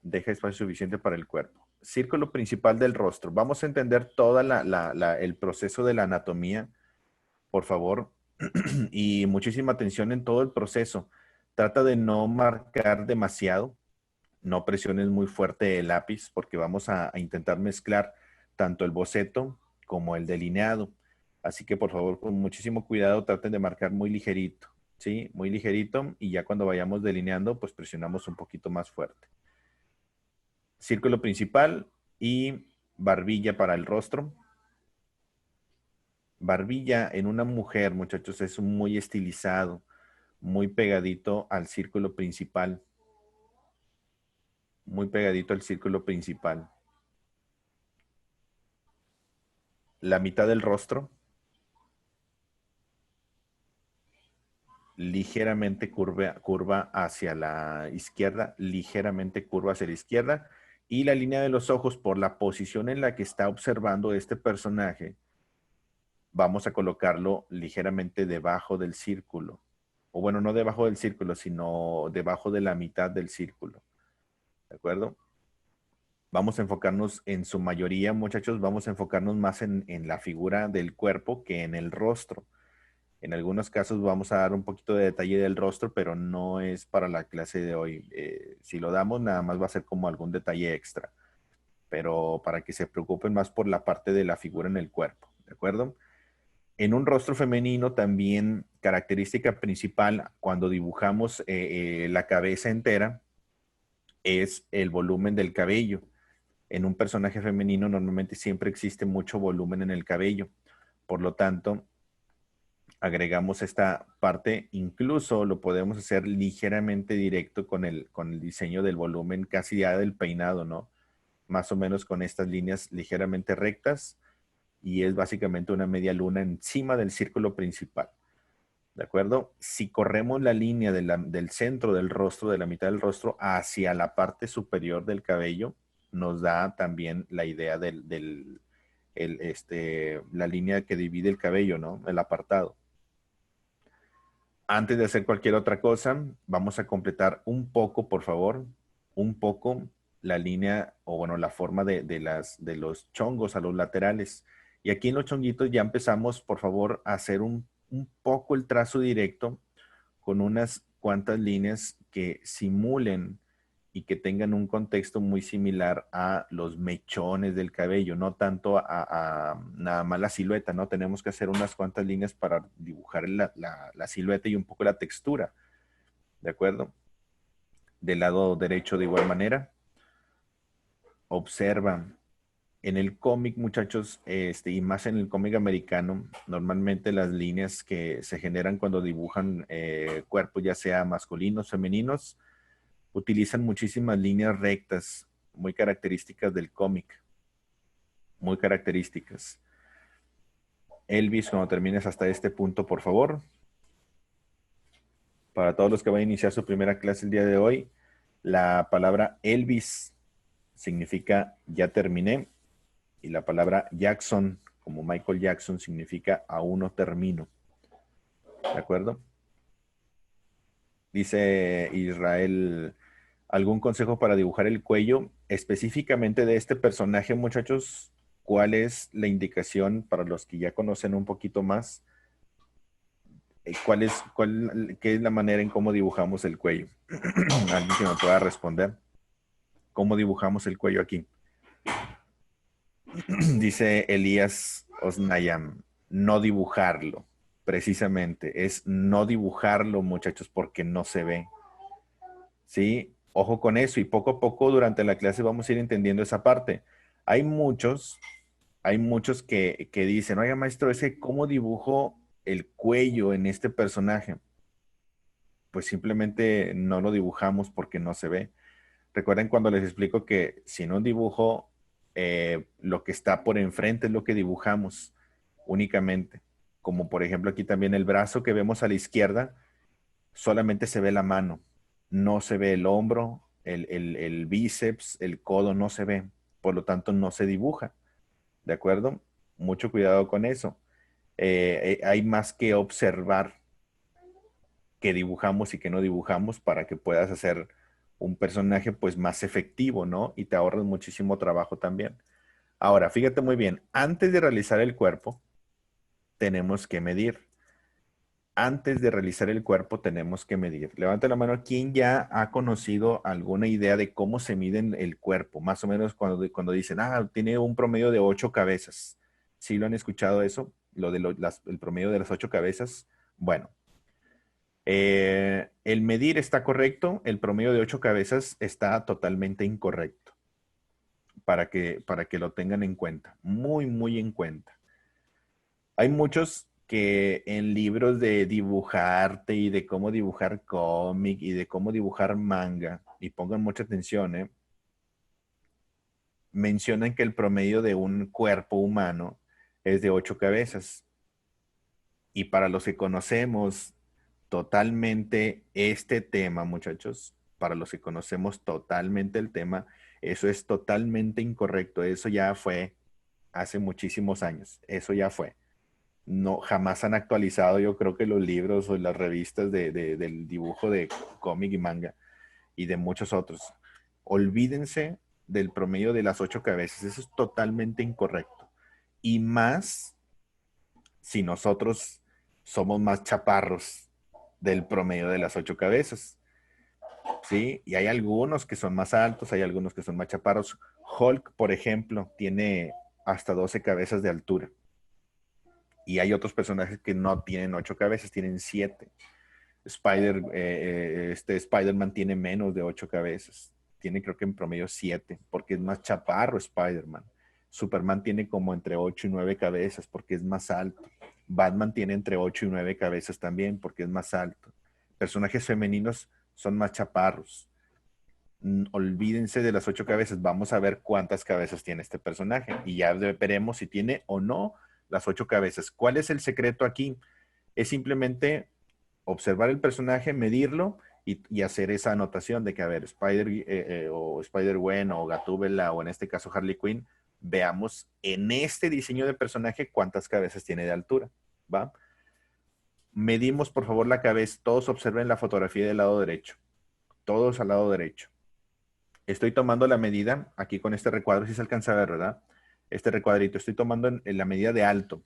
deja espacio suficiente para el cuerpo. Círculo principal del rostro. Vamos a entender todo el proceso de la anatomía, por favor, y muchísima atención en todo el proceso. Trata de no marcar demasiado, no presiones muy fuerte el lápiz, porque vamos a intentar mezclar tanto el boceto como el delineado. Así que por favor, con muchísimo cuidado, traten de marcar muy ligerito, ¿sí? Muy ligerito, y ya cuando vayamos delineando, pues presionamos un poquito más fuerte. Círculo principal y barbilla para el rostro. Barbilla en una mujer, muchachos, es muy estilizado, muy pegadito al círculo principal. Muy pegadito al círculo principal. La mitad del rostro, ligeramente curva hacia la izquierda, ligeramente curva hacia la izquierda. Y la línea de los ojos, por la posición en la que está observando este personaje, vamos a colocarlo ligeramente debajo del círculo. O bueno, no debajo del círculo, sino debajo de la mitad del círculo. ¿De acuerdo? Vamos a enfocarnos en su mayoría, muchachos, vamos a enfocarnos más en la figura del cuerpo que en el rostro. En algunos casos vamos a dar un poquito de detalle del rostro, pero no es para la clase de hoy. Si lo damos, nada más va a ser como algún detalle extra, pero para que se preocupen más por la parte de la figura en el cuerpo, ¿de acuerdo? En un rostro femenino también, característica principal cuando dibujamos la cabeza entera es el volumen del cabello. En un personaje femenino normalmente siempre existe mucho volumen en el cabello. Por lo tanto, agregamos esta parte, incluso lo podemos hacer ligeramente directo con el diseño del volumen casi ya del peinado, ¿no? Más o menos con estas líneas ligeramente rectas, y es básicamente una media luna encima del círculo principal. ¿De acuerdo? Si corremos la línea del centro del rostro, de la mitad del rostro, hacia la parte superior del cabello, nos da también la idea la línea que divide el cabello, ¿no? El apartado. Antes de hacer cualquier otra cosa, vamos a completar un poco, por favor, un poco la línea, o bueno, la forma de los chongos a los laterales. Y aquí en los chonguitos ya empezamos, por favor, a hacer un poco el trazo directo con unas cuantas líneas que simulen y que tengan un contexto muy similar a los mechones del cabello, no tanto a nada más la silueta, ¿no? Tenemos que hacer unas cuantas líneas para dibujar la silueta y un poco la textura, ¿de acuerdo? Del lado derecho de igual manera. Observa. En el cómic, muchachos, y más en el cómic americano, normalmente las líneas que se generan cuando dibujan cuerpos, ya sea masculinos, femeninos, utilizan muchísimas líneas rectas, muy características del cómic, muy características. Elvis, cuando termines hasta este punto, por favor. Para todos los que van a iniciar su primera clase el día de hoy, la palabra Elvis significa ya terminé, y la palabra Jackson, como Michael Jackson, significa aún no termino. ¿De acuerdo? Dice Israel, ¿algún consejo para dibujar el cuello específicamente de este personaje, muchachos? ¿Cuál es la indicación para los que ya conocen un poquito más? ¿Qué es la manera en cómo dibujamos el cuello? Alguien que me pueda responder. ¿Cómo dibujamos el cuello aquí? Dice Elías Osnayam, no dibujarlo. Precisamente, es no dibujarlo, muchachos, porque no se ve. ¿Sí? Ojo con eso, y poco a poco durante la clase vamos a ir entendiendo esa parte. Hay muchos, hay muchos que dicen, oiga maestro, ese ¿cómo dibujo el cuello en este personaje? Pues simplemente no lo dibujamos porque no se ve. Recuerden cuando les explico que si no dibujo, lo que está por enfrente es lo que dibujamos únicamente. Como por ejemplo aquí también el brazo que vemos a la izquierda, solamente se ve la mano, no se ve el hombro, el bíceps, el codo, no se ve. Por lo tanto, no se dibuja. ¿De acuerdo? Mucho cuidado con eso. Hay más que observar que dibujamos y que no dibujamos para que puedas hacer un personaje pues más efectivo, ¿no? Y te ahorras muchísimo trabajo también. Ahora, fíjate muy bien, antes de realizar el cuerpo, tenemos que medir. Antes de realizar el cuerpo, tenemos que medir. Levanta la mano, ¿quién ya ha conocido alguna idea de cómo se miden el cuerpo? Más o menos cuando dicen, tiene un promedio de 8 cabezas. ¿Sí lo han escuchado eso? Lo de el promedio de las 8 cabezas. Bueno, el medir está correcto, el promedio de 8 cabezas está totalmente incorrecto, para que lo tengan en cuenta, muy, muy en cuenta. Hay muchos que en libros de dibujarte y de cómo dibujar cómic y de cómo dibujar manga, y pongan mucha atención, mencionan que el promedio de un cuerpo humano es de 8 cabezas. Y para los que conocemos totalmente este tema, muchachos, para los que conocemos totalmente el tema, eso es totalmente incorrecto. Eso ya fue hace muchísimos años. Eso ya fue. No, jamás han actualizado, yo creo que los libros o las revistas del dibujo de cómic y manga y de muchos otros. Olvídense del promedio de las 8 cabezas. Eso es totalmente incorrecto. Y más si nosotros somos más chaparros del promedio de las 8 cabezas, ¿sí? Y hay algunos que son más altos, hay algunos que son más chaparros. Hulk, por ejemplo, tiene hasta 12 cabezas de altura. Y hay otros personajes que no tienen 8 cabezas, tienen 7. Spider-Man tiene menos de 8 cabezas. Tiene creo que en promedio 7, porque es más chaparro Spider-Man. Superman tiene como entre 8 y 9 cabezas, porque es más alto. Batman tiene entre 8 y 9 cabezas también, porque es más alto. Personajes femeninos son más chaparros. Olvídense de las 8 cabezas. Vamos a ver cuántas cabezas tiene este personaje. Y ya veremos si tiene o no las 8 cabezas. ¿Cuál es el secreto aquí? Es simplemente observar el personaje, medirlo y hacer esa anotación de que, a ver, o Spider-Gwen o Gatúbela o en este caso Harley Quinn, veamos en este diseño de personaje cuántas cabezas tiene de altura, ¿va? Medimos, por favor, la cabeza. Todos observen la fotografía del lado derecho. Todos al lado derecho. Estoy tomando la medida aquí con este recuadro, si se alcanza a ver, ¿verdad? Este recuadrito. Estoy tomando en la medida de alto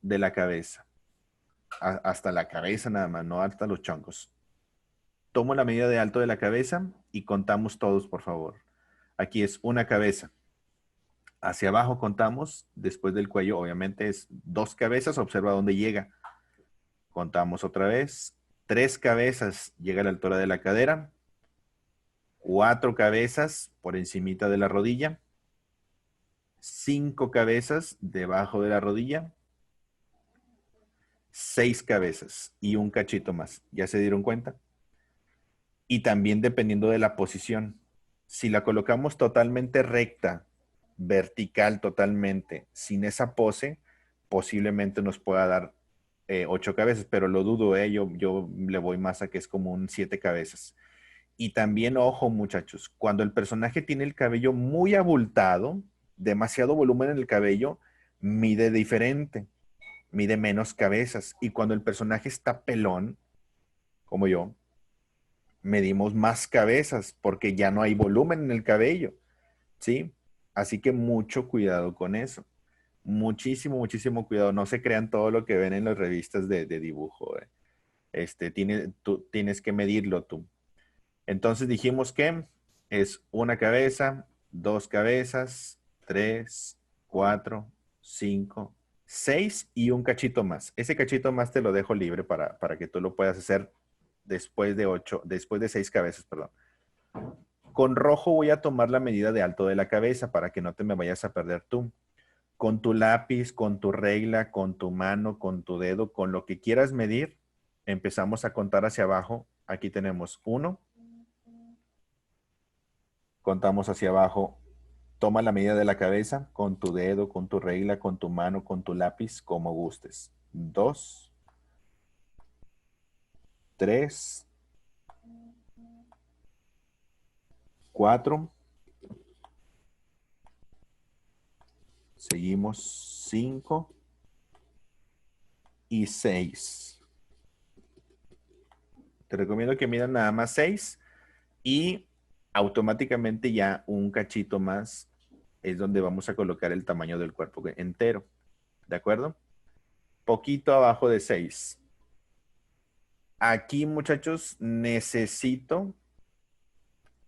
de la cabeza. Hasta la cabeza nada más, no hasta los choncos. Tomo la medida de alto de la cabeza y contamos todos, por favor. Aquí es una cabeza. Hacia abajo contamos, después del cuello, obviamente es 2 cabezas, observa dónde llega. Contamos otra vez. 3 cabezas, llega a la altura de la cadera. 4 cabezas por encimita de la rodilla. 5 cabezas debajo de la rodilla. 6 cabezas y un cachito más. ¿Ya se dieron cuenta? Y también dependiendo de la posición. Si la colocamos totalmente recta, vertical totalmente, sin esa pose, posiblemente nos pueda dar 8 cabezas, pero lo dudo, yo le voy más a que es como un 7 cabezas. Y también, ojo muchachos, cuando el personaje tiene el cabello muy abultado, demasiado volumen en el cabello, mide diferente, mide menos cabezas. Y cuando el personaje está pelón, como yo, medimos más cabezas porque ya no hay volumen en el cabello, ¿sí? Así que mucho cuidado con eso. Muchísimo, muchísimo cuidado. No se crean todo lo que ven en las revistas de dibujo. Tú tienes que medirlo tú. Entonces dijimos que es una cabeza, 2 cabezas, 3, 4, 5, 6 y un cachito más. Ese cachito más te lo dejo libre para que tú lo puedas hacer después de 6 cabezas, perdón. Con rojo voy a tomar la medida de alto de la cabeza para que no te me vayas a perder tú. Con tu lápiz, con tu regla, con tu mano, con tu dedo, con lo que quieras medir, empezamos a contar hacia abajo. Aquí tenemos 1, contamos hacia abajo. Toma la medida de la cabeza con tu dedo, con tu regla, con tu mano, con tu lápiz, como gustes. 2, 3, 4. Seguimos 5 y 6. Te recomiendo que midan nada más 6 Y automáticamente ya un cachito más es donde vamos a colocar el tamaño del cuerpo entero. ¿De acuerdo? Poquito abajo de 6. Aquí, muchachos, necesito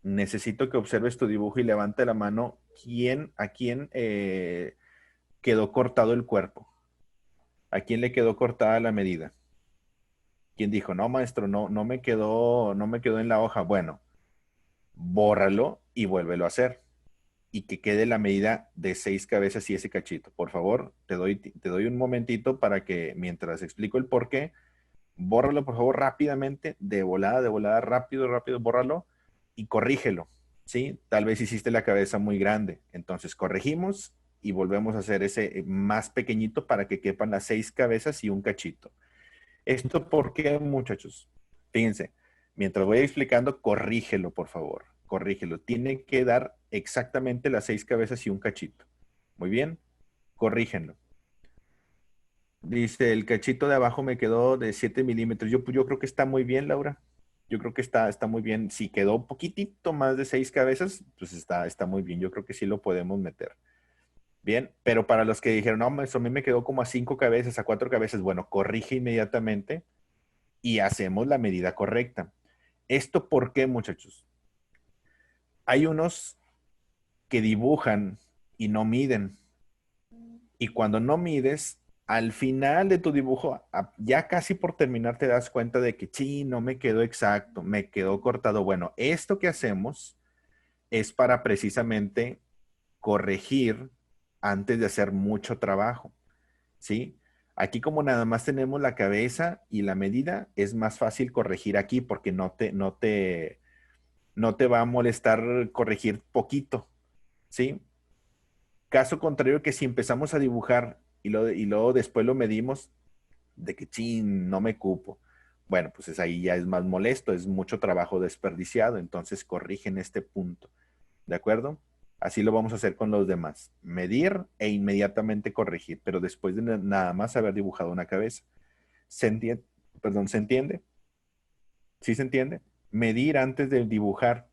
que observes tu dibujo y levante la mano a quién quedó cortado el cuerpo. ¿A quién le quedó cortada la medida? ¿Quién dijo, no, maestro, no me quedó en la hoja? Bueno, bórralo y vuélvelo a hacer. Y que quede la medida de 6 cabezas y ese cachito. Por favor, te doy un momentito para que mientras explico el por qué, bórralo por favor rápidamente, de volada, rápido, rápido, bórralo y corrígelo, ¿sí? Tal vez hiciste la cabeza muy grande, entonces corregimos y volvemos a hacer ese más pequeñito para que quepan las 6 cabezas y un cachito. ¿Esto por qué, muchachos? Fíjense, mientras voy explicando, corrígelo, por favor. Corrígelo. Tiene que dar exactamente las 6 cabezas y un cachito. Muy bien, corrígenlo. Dice, el cachito de abajo me quedó de 7 milímetros. Yo creo que está muy bien, Laura. Yo creo que está muy bien. Si quedó un poquitito más de 6 cabezas, pues está muy bien. Yo creo que sí lo podemos meter. Bien, pero para los que dijeron, no, eso a mí me quedó como a 5 cabezas, a 4 cabezas, bueno, corrige inmediatamente y hacemos la medida correcta. ¿Esto por qué, muchachos? Hay unos que dibujan y no miden. Y cuando no mides, al final de tu dibujo, ya casi por terminar, te das cuenta de que, sí, no me quedó exacto, me quedó cortado. Bueno, esto que hacemos es para precisamente corregir antes de hacer mucho trabajo, ¿sí? Aquí como nada más tenemos la cabeza y la medida, es más fácil corregir aquí porque no te va a molestar corregir poquito, ¿sí? Caso contrario que si empezamos a dibujar y luego después lo medimos, de que chin, no me cupo. Bueno, pues ahí ya es más molesto, es mucho trabajo desperdiciado, entonces corrigen este punto. ¿De acuerdo? Así lo vamos a hacer con los demás. Medir e inmediatamente corregir, pero después de nada más haber dibujado una cabeza. ¿Se entiende? Perdón, ¿se entiende? ¿Sí se entiende? Medir antes de dibujar.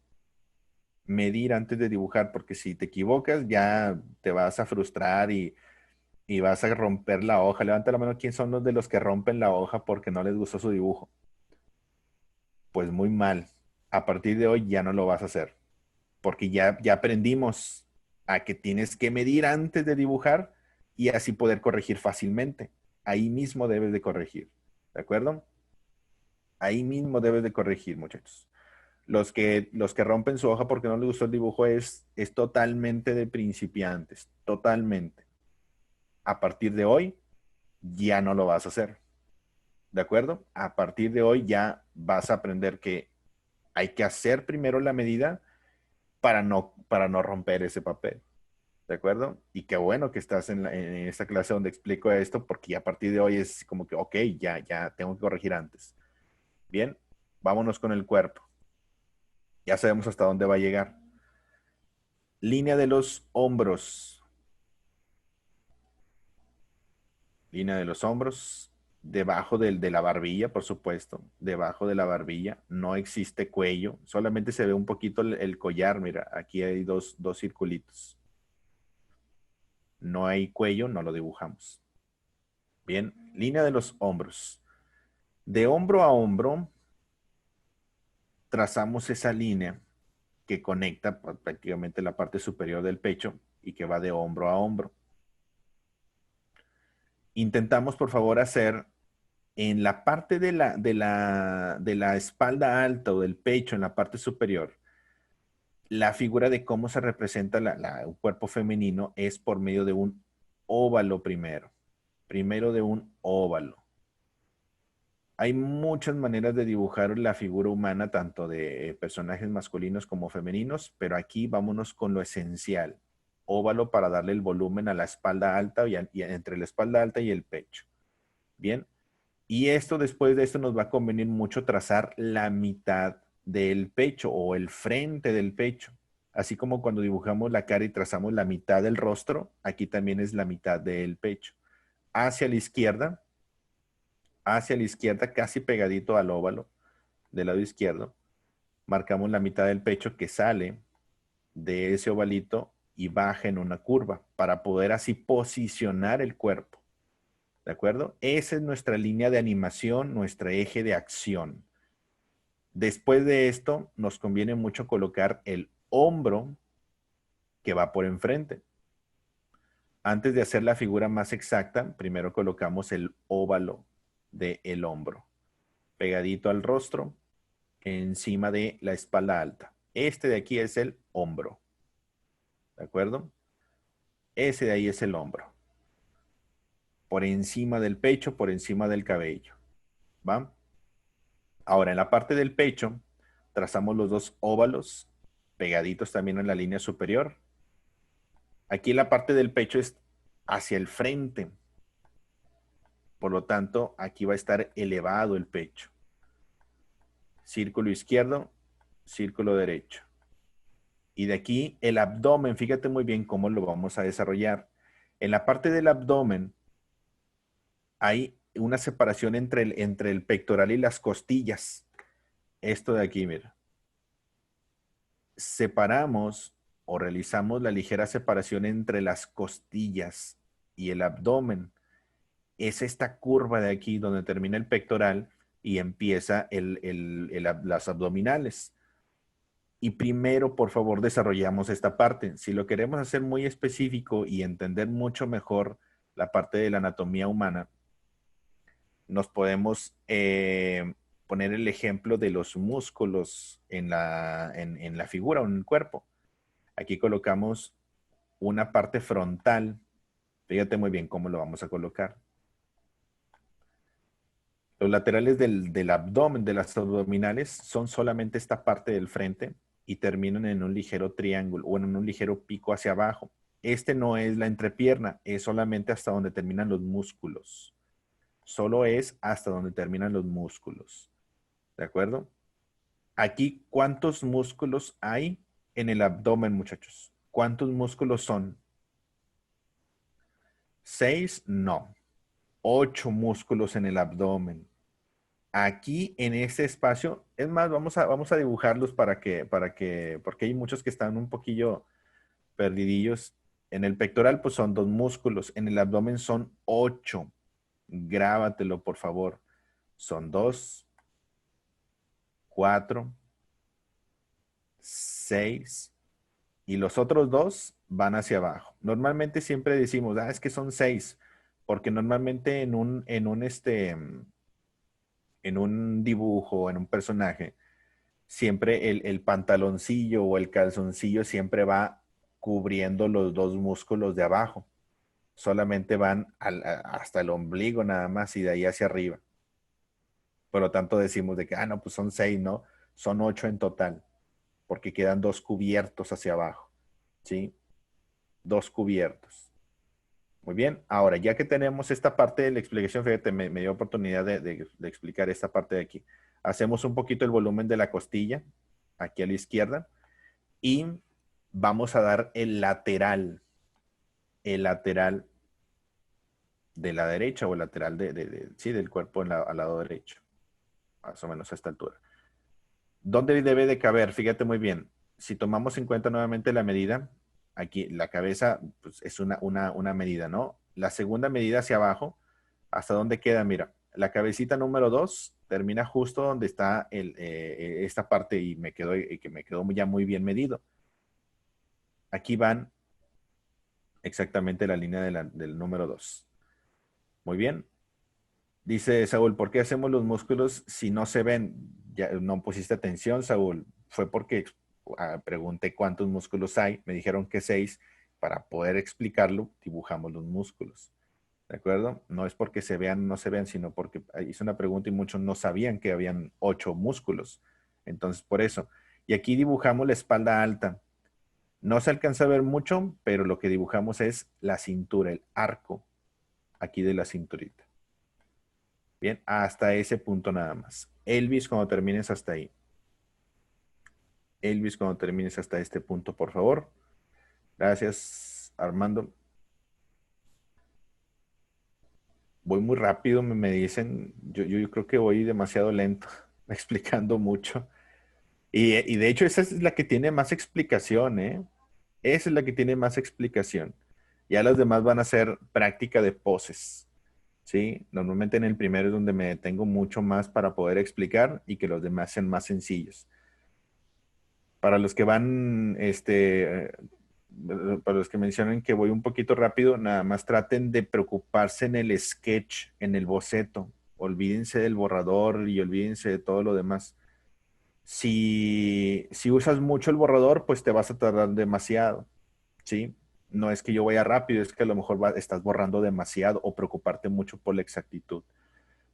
Medir antes de dibujar, porque si te equivocas ya te vas a frustrar y vas a romper la hoja. Levanta la mano, ¿quién son los de los que rompen la hoja porque no les gustó su dibujo? Pues muy mal. A partir de hoy ya no lo vas a hacer, porque ya aprendimos a que tienes que medir antes de dibujar y así poder corregir fácilmente. Ahí mismo debes de corregir, ¿de acuerdo? Ahí mismo debes de corregir, muchachos. Los que rompen su hoja porque no les gustó el dibujo es totalmente de principiantes, totalmente. A partir de hoy ya no lo vas a hacer. ¿De acuerdo? A partir de hoy ya vas a aprender que hay que hacer primero la medida para no romper ese papel. ¿De acuerdo? Y qué bueno que estás en esta clase donde explico esto, porque ya a partir de hoy es como que, ok, ya tengo que corregir antes. Bien, vámonos con el cuerpo. Ya sabemos hasta dónde va a llegar. Línea de los hombros. Línea de los hombros. Debajo de la barbilla, por supuesto. Debajo de la barbilla. No existe cuello. Solamente se ve un poquito el collar. Mira, aquí hay dos circulitos. No hay cuello, no lo dibujamos. Bien, línea de los hombros. De hombro a hombro, trazamos esa línea que conecta prácticamente la parte superior del pecho y que va de hombro a hombro. Intentamos, por favor, hacer en la parte de la espalda alta o del pecho, en la parte superior, la figura de cómo se representa un cuerpo femenino es por medio de un óvalo primero. Primero de un óvalo. Hay muchas maneras de dibujar la figura humana, tanto de personajes masculinos como femeninos, pero aquí vámonos con lo esencial. Óvalo para darle el volumen a la espalda alta y entre la espalda alta y el pecho. Bien. Y después de esto, nos va a convenir mucho trazar la mitad del pecho o el frente del pecho. Así como cuando dibujamos la cara y trazamos la mitad del rostro, aquí también es la mitad del pecho. Hacia la izquierda, casi pegadito al óvalo del lado izquierdo, marcamos la mitad del pecho que sale de ese ovalito y baja en una curva para poder así posicionar el cuerpo. ¿De acuerdo? Esa es nuestra línea de animación, nuestro eje de acción. Después de esto, nos conviene mucho colocar el hombro que va por enfrente. Antes de hacer la figura más exacta, primero colocamos el óvalo del hombro, pegadito al rostro, encima de la espalda alta. Este de aquí es el hombro. ¿De acuerdo? Ese de ahí es el hombro. Por encima del pecho, por encima del cabello. ¿Va? Ahora, en la parte del pecho, trazamos los dos óvalos pegaditos también en la línea superior. Aquí la parte del pecho es hacia el frente. Por lo tanto, aquí va a estar elevado el pecho. Círculo izquierdo, círculo derecho. Y de aquí el abdomen, fíjate muy bien cómo lo vamos a desarrollar. En la parte del abdomen hay una separación entre el pectoral y las costillas. Esto de aquí, mira. Separamos o realizamos la ligera separación entre las costillas y el abdomen. Es esta curva de aquí donde termina el pectoral y empieza las abdominales. Y primero, por favor, desarrollamos esta parte. Si lo queremos hacer muy específico y entender mucho mejor la parte de la anatomía humana, nos podemos poner el ejemplo de los músculos en la figura o en el cuerpo. Aquí colocamos una parte frontal. Fíjate muy bien cómo lo vamos a colocar. Los laterales del abdomen, de las abdominales, son solamente esta parte del frente y terminan en un ligero triángulo o en un ligero pico hacia abajo. Este no es la entrepierna, es solamente hasta donde terminan los músculos. Solo es hasta donde terminan los músculos. ¿De acuerdo? Aquí, ¿cuántos músculos hay en el abdomen, muchachos? ¿Cuántos músculos son? ¿6? No. 8 músculos en el abdomen. Aquí en este espacio, es más, vamos a dibujarlos porque hay muchos que están un poquillo perdidillos. En el pectoral, pues son 2 músculos. En el abdomen son 8. Grábatelo, por favor. Son 2, 4, 6. Y los otros 2 van hacia abajo. Normalmente siempre decimos, es que son 6, porque normalmente en un dibujo, en un personaje, siempre el pantaloncillo o el calzoncillo siempre va cubriendo los 2 músculos de abajo. Solamente van hasta el ombligo nada más y de ahí hacia arriba. Por lo tanto decimos de que, no, pues son 6, ¿no? Son 8 en total, porque quedan 2 cubiertos hacia abajo, ¿sí? 2 cubiertos. Muy bien, ahora ya que tenemos esta parte de la explicación, fíjate, me dio oportunidad de explicar esta parte de aquí. Hacemos un poquito el volumen de la costilla, aquí a la izquierda, y vamos a dar el lateral de la derecha o el lateral sí, del cuerpo al lado derecho, más o menos a esta altura. ¿Dónde debe de caber? Fíjate muy bien. Si tomamos en cuenta nuevamente la medida, aquí la cabeza pues, es una medida, ¿no? La segunda medida hacia abajo, ¿hasta dónde queda? Mira, la cabecita número 2 termina justo donde está esta parte y que me quedó ya muy bien medido. Aquí van exactamente la línea del número 2. Muy bien. Dice Saúl, ¿por qué hacemos los músculos si no se ven? Ya no pusiste atención, Saúl. Fue porque pregunté cuántos músculos hay. Me dijeron que 6. Para poder explicarlo, dibujamos los músculos. ¿De acuerdo? No es porque se vean o no se vean, sino porque hice una pregunta y muchos no sabían que habían 8 músculos. Entonces, por eso. Y aquí dibujamos la espalda alta. No se alcanza a ver mucho, pero lo que dibujamos es la cintura, el arco aquí de la cinturita. Bien, hasta ese punto nada más. Elvis, cuando termines hasta ahí. Elvis, cuando termines hasta este punto, por favor. Gracias, Armando. Voy muy rápido, me dicen. Yo creo que voy demasiado lento, explicando mucho. Y de hecho esa es la que tiene más explicación, ¿eh? Esa es la que tiene más explicación. Ya las demás van a ser práctica de poses, ¿sí? Normalmente en el primero es donde me detengo mucho más para poder explicar y que los demás sean más sencillos. Para los que van, para los que mencionan que voy un poquito rápido, nada más traten de preocuparse en el sketch, en el boceto. Olvídense del borrador y olvídense de todo lo demás. Si usas mucho el borrador, pues te vas a tardar demasiado, ¿sí? No es que yo vaya rápido, es que a lo mejor estás borrando demasiado o preocuparte mucho por la exactitud.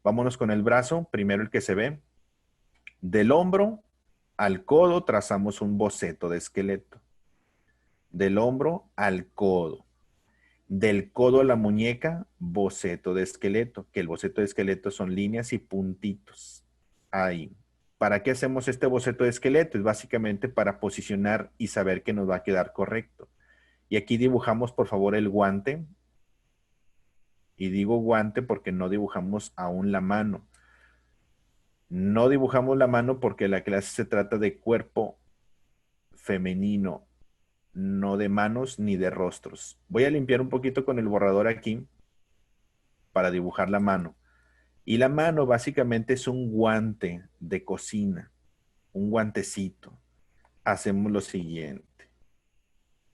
Vámonos con el brazo, primero el que se ve. Del hombro al codo trazamos un boceto de esqueleto. Del hombro al codo. Del codo a la muñeca, boceto de esqueleto, que el boceto de esqueleto son líneas y puntitos. Ahí. ¿Para qué hacemos este boceto de esqueleto? Es básicamente para posicionar y saber que nos va a quedar correcto. Y aquí dibujamos, por favor, el guante. Y digo guante porque no dibujamos aún la mano. No dibujamos la mano porque la clase se trata de cuerpo femenino, no de manos ni de rostros. Voy a limpiar un poquito con el borrador aquí para dibujar la mano. Y la mano básicamente es un guante de cocina, un guantecito. Hacemos lo siguiente.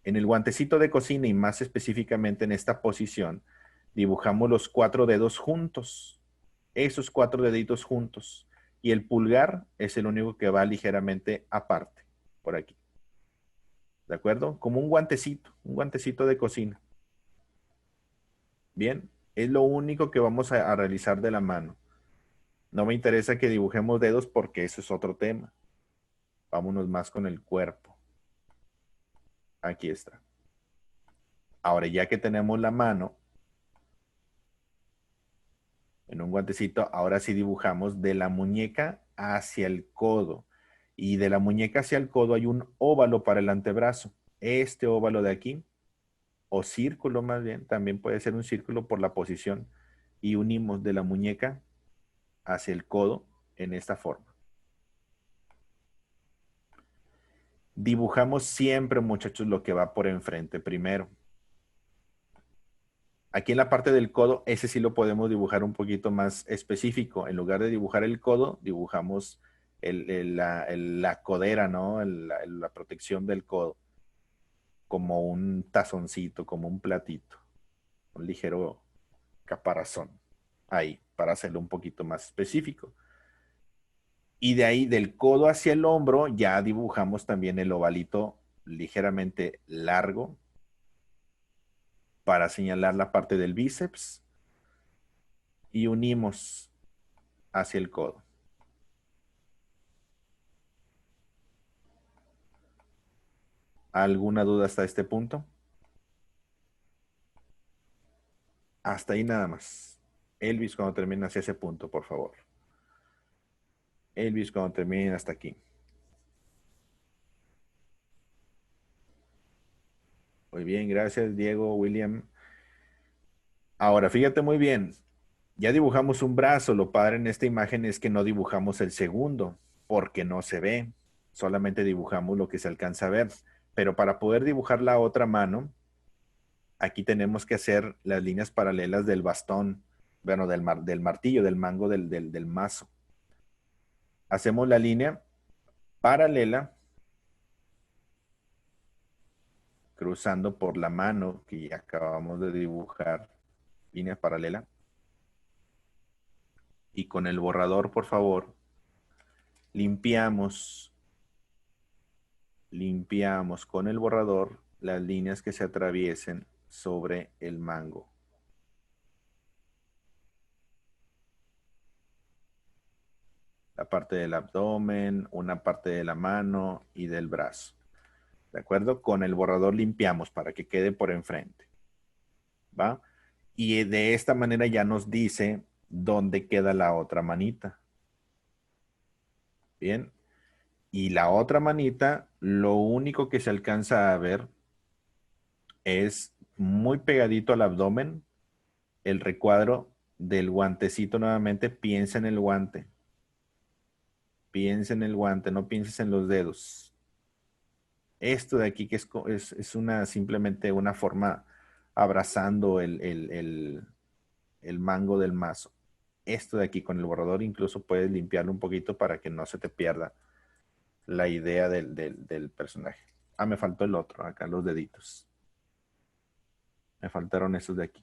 En el guantecito de cocina y más específicamente en esta posición, dibujamos los 4 dedos juntos. Esos 4 deditos juntos. Y el pulgar es el único que va ligeramente aparte, por aquí. ¿De acuerdo? Como un guantecito de cocina. Bien, es lo único que vamos a realizar de la mano. No me interesa que dibujemos dedos porque eso es otro tema. Vámonos más con el cuerpo. Aquí está. Ahora, ya que tenemos la mano en un guantecito, ahora sí dibujamos de la muñeca hacia el codo. Y de la muñeca hacia el codo hay un óvalo para el antebrazo. Este óvalo de aquí, o círculo más bien, también puede ser un círculo por la posición. Y unimos de la muñeca hacia el codo en esta forma. Dibujamos siempre, muchachos, lo que va por enfrente primero. Aquí en la parte del codo, ese sí lo podemos dibujar un poquito más específico. En lugar de dibujar el codo, dibujamos la codera, ¿no? La protección del codo, como un tazoncito, como un platito, un ligero caparazón, ahí, para hacerlo un poquito más específico. Y de ahí, del codo hacia el hombro, ya dibujamos también el ovalito ligeramente largo para señalar la parte del bíceps y unimos hacia el codo. ¿Alguna duda hasta este punto? Hasta ahí nada más. Elvis, cuando termine hacia ese punto, por favor. Elvis, cuando termine hasta aquí. Muy bien, gracias, Diego, William. Ahora, fíjate muy bien. Ya dibujamos un brazo. Lo padre en esta imagen es que no dibujamos el segundo, porque no se ve. Solamente dibujamos lo que se alcanza a ver. Pero para poder dibujar la otra mano, aquí tenemos que hacer las líneas paralelas del bastón, bueno, del martillo, del mango del mazo. Hacemos la línea paralela, cruzando por la mano que ya acabamos de dibujar, línea paralela. Y con el borrador, por favor, limpiamos con el borrador las líneas que se atraviesen sobre el mango. La parte del abdomen, una parte de la mano y del brazo. ¿De acuerdo? Con el borrador limpiamos para que quede por enfrente. ¿Va? Y de esta manera ya nos dice dónde queda la otra manita. Bien. Y la otra manita, lo único que se alcanza a ver es muy pegadito al abdomen, el recuadro del guantecito nuevamente. Piensa en el guante. Piensa en el guante, no pienses en los dedos. Esto de aquí que es simplemente una forma abrazando el mango del mazo. Esto de aquí con el borrador incluso puedes limpiarlo un poquito para que no se te pierda la idea del personaje. Ah, me faltó el otro, acá los deditos. Me faltaron esos de aquí.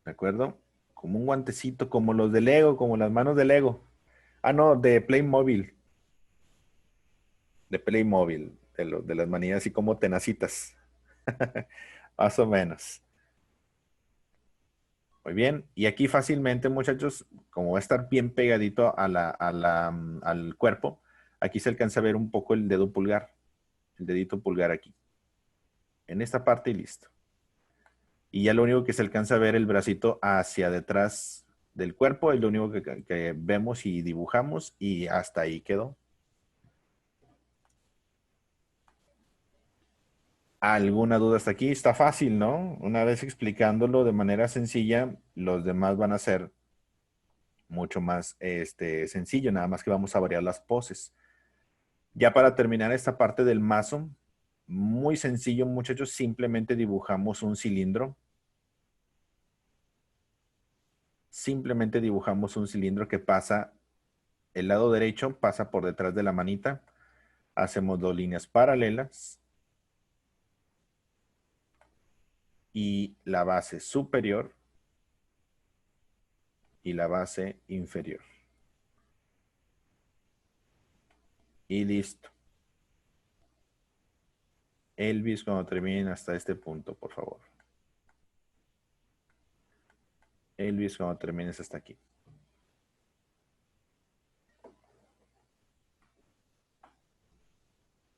¿De acuerdo? Como un guantecito, como los de Lego, como las manos de Lego. Ah, no, de Playmobil. De Playmobil, de las manillas así como tenacitas. Más o menos. Muy bien. Y aquí fácilmente, muchachos, como va a estar bien pegadito al cuerpo, aquí se alcanza a ver un poco el dedo pulgar, el dedito pulgar aquí. En esta parte y listo. Y ya lo único que se alcanza a ver el bracito hacia detrás del cuerpo, es lo único que vemos y dibujamos y hasta ahí quedó. ¿Alguna duda hasta aquí? Está fácil, ¿no? Una vez explicándolo de manera sencilla, los demás van a ser mucho más sencillo, nada más que vamos a variar las poses. Ya para terminar esta parte del mazo, muy sencillo, muchachos, simplemente dibujamos un cilindro. Simplemente dibujamos un cilindro que pasa, el lado derecho pasa por detrás de la manita. Hacemos dos líneas paralelas y la base superior y la base inferior. Y listo. Elvis, cuando terminen hasta este punto, por favor. Elvis, cuando termines hasta aquí.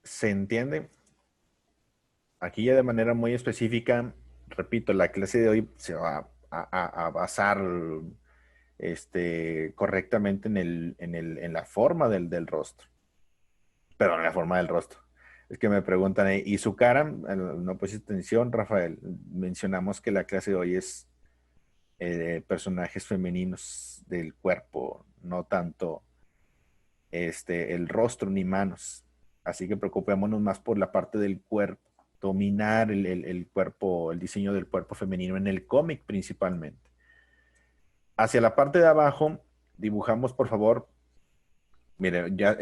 ¿Se entiende? Aquí ya de manera muy específica, repito, la clase de hoy se va a basar correctamente en la forma del rostro. Perdón, en la forma del rostro. Es que me preguntan, ¿y su cara? No pusiste atención, Rafael. Mencionamos que la clase de hoy es personajes femeninos del cuerpo, no tanto el rostro ni manos. Así que preocupémonos más por la parte del cuerpo, dominar el cuerpo, el diseño del cuerpo femenino en el cómic principalmente. Hacia la parte de abajo, dibujamos, por favor. Mire, ya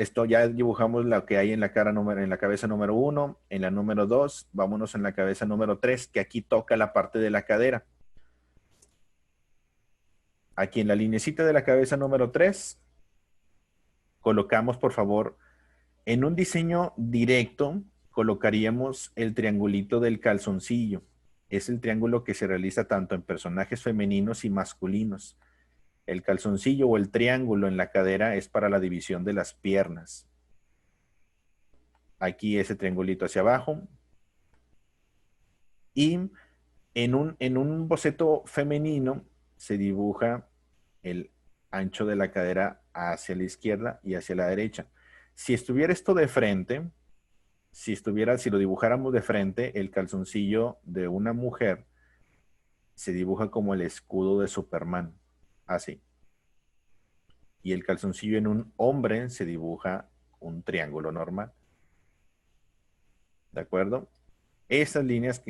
dibujamos lo que hay en la en la cabeza número 1, en la número 2, vámonos en la cabeza número 3, que aquí toca la parte de la cadera. Aquí en la linecita de la cabeza número 3, colocamos, por favor, en un diseño directo, colocaríamos el triangulito del calzoncillo. Es el triángulo que se realiza tanto en personajes femeninos y masculinos. El calzoncillo o el triángulo en la cadera es para la división de las piernas. Aquí ese triangulito hacia abajo. Y en un boceto femenino se dibuja el ancho de la cadera hacia la izquierda y hacia la derecha. Si estuviera esto de frente, si lo dibujáramos de frente, el calzoncillo de una mujer se dibuja como el escudo de Superman, así. Y el calzoncillo en un hombre se dibuja un triángulo normal. ¿De acuerdo? Esas líneas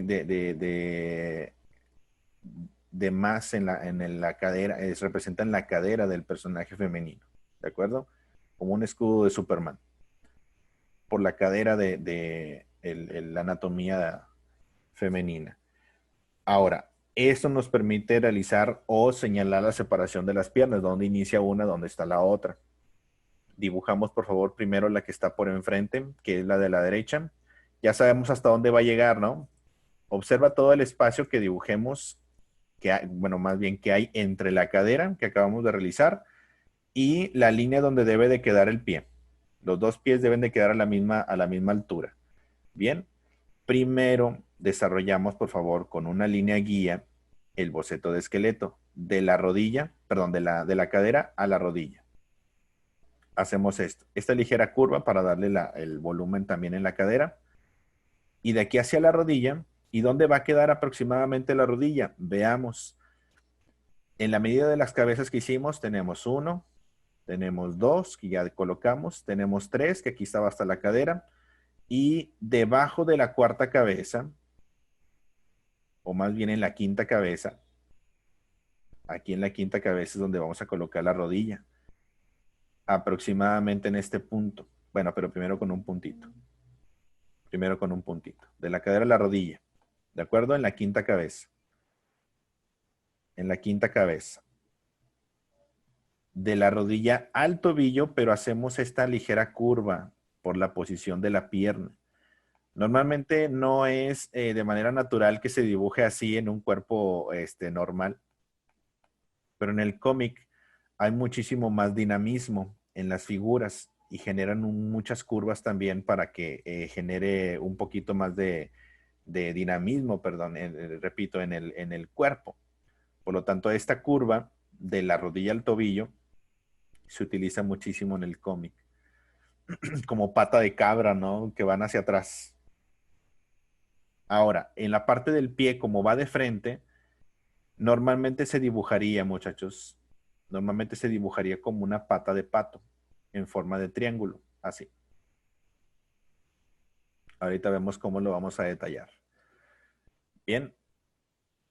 de más en la cadera representan la cadera del personaje femenino. ¿De acuerdo? Como un escudo de Superman. Por la cadera de la anatomía femenina. Ahora, esto nos permite realizar o señalar la separación de las piernas, donde inicia una, donde está la otra. Dibujamos, por favor, primero la que está por enfrente, que es la de la derecha. Ya sabemos hasta dónde va a llegar, ¿no? Observa todo el espacio que dibujemos, bueno, más bien que hay entre la cadera que acabamos de realizar y la línea donde debe de quedar el pie. Los dos pies deben de quedar a la misma altura. Bien, primero desarrollamos, por favor, con una línea guía el boceto de esqueleto de la rodilla, perdón, de la cadera a la rodilla. Hacemos esta ligera curva para darle el volumen también en la cadera. Y de aquí hacia la rodilla, ¿y dónde va a quedar aproximadamente la rodilla? Veamos. En la medida de las cabezas que hicimos, tenemos 1, tenemos 2, que ya colocamos, tenemos 3, que aquí estaba hasta la cadera, y debajo de la cuarta cabeza, o más bien en la quinta cabeza, aquí en la quinta cabeza es donde vamos a colocar la rodilla, aproximadamente en este punto. Bueno, pero primero con un puntito. Primero con un puntito. De la cadera a la rodilla. ¿De acuerdo? En la quinta cabeza. En la quinta cabeza. De la rodilla al tobillo, pero hacemos esta ligera curva por la posición de la pierna. Normalmente no es de manera natural que se dibuje así en un cuerpo normal, pero en el cómic hay muchísimo más dinamismo en las figuras y generan muchas curvas también para que genere un poquito más de dinamismo, perdón, repito, en el cuerpo. Por lo tanto, esta curva de la rodilla al tobillo se utiliza muchísimo en el cómic, como pata de cabra, ¿no? Que van hacia atrás. Ahora, en la parte del pie, como va de frente, normalmente se dibujaría, muchachos, normalmente se dibujaría como una pata de pato en forma de triángulo, así. Ahorita vemos cómo lo vamos a detallar. Bien,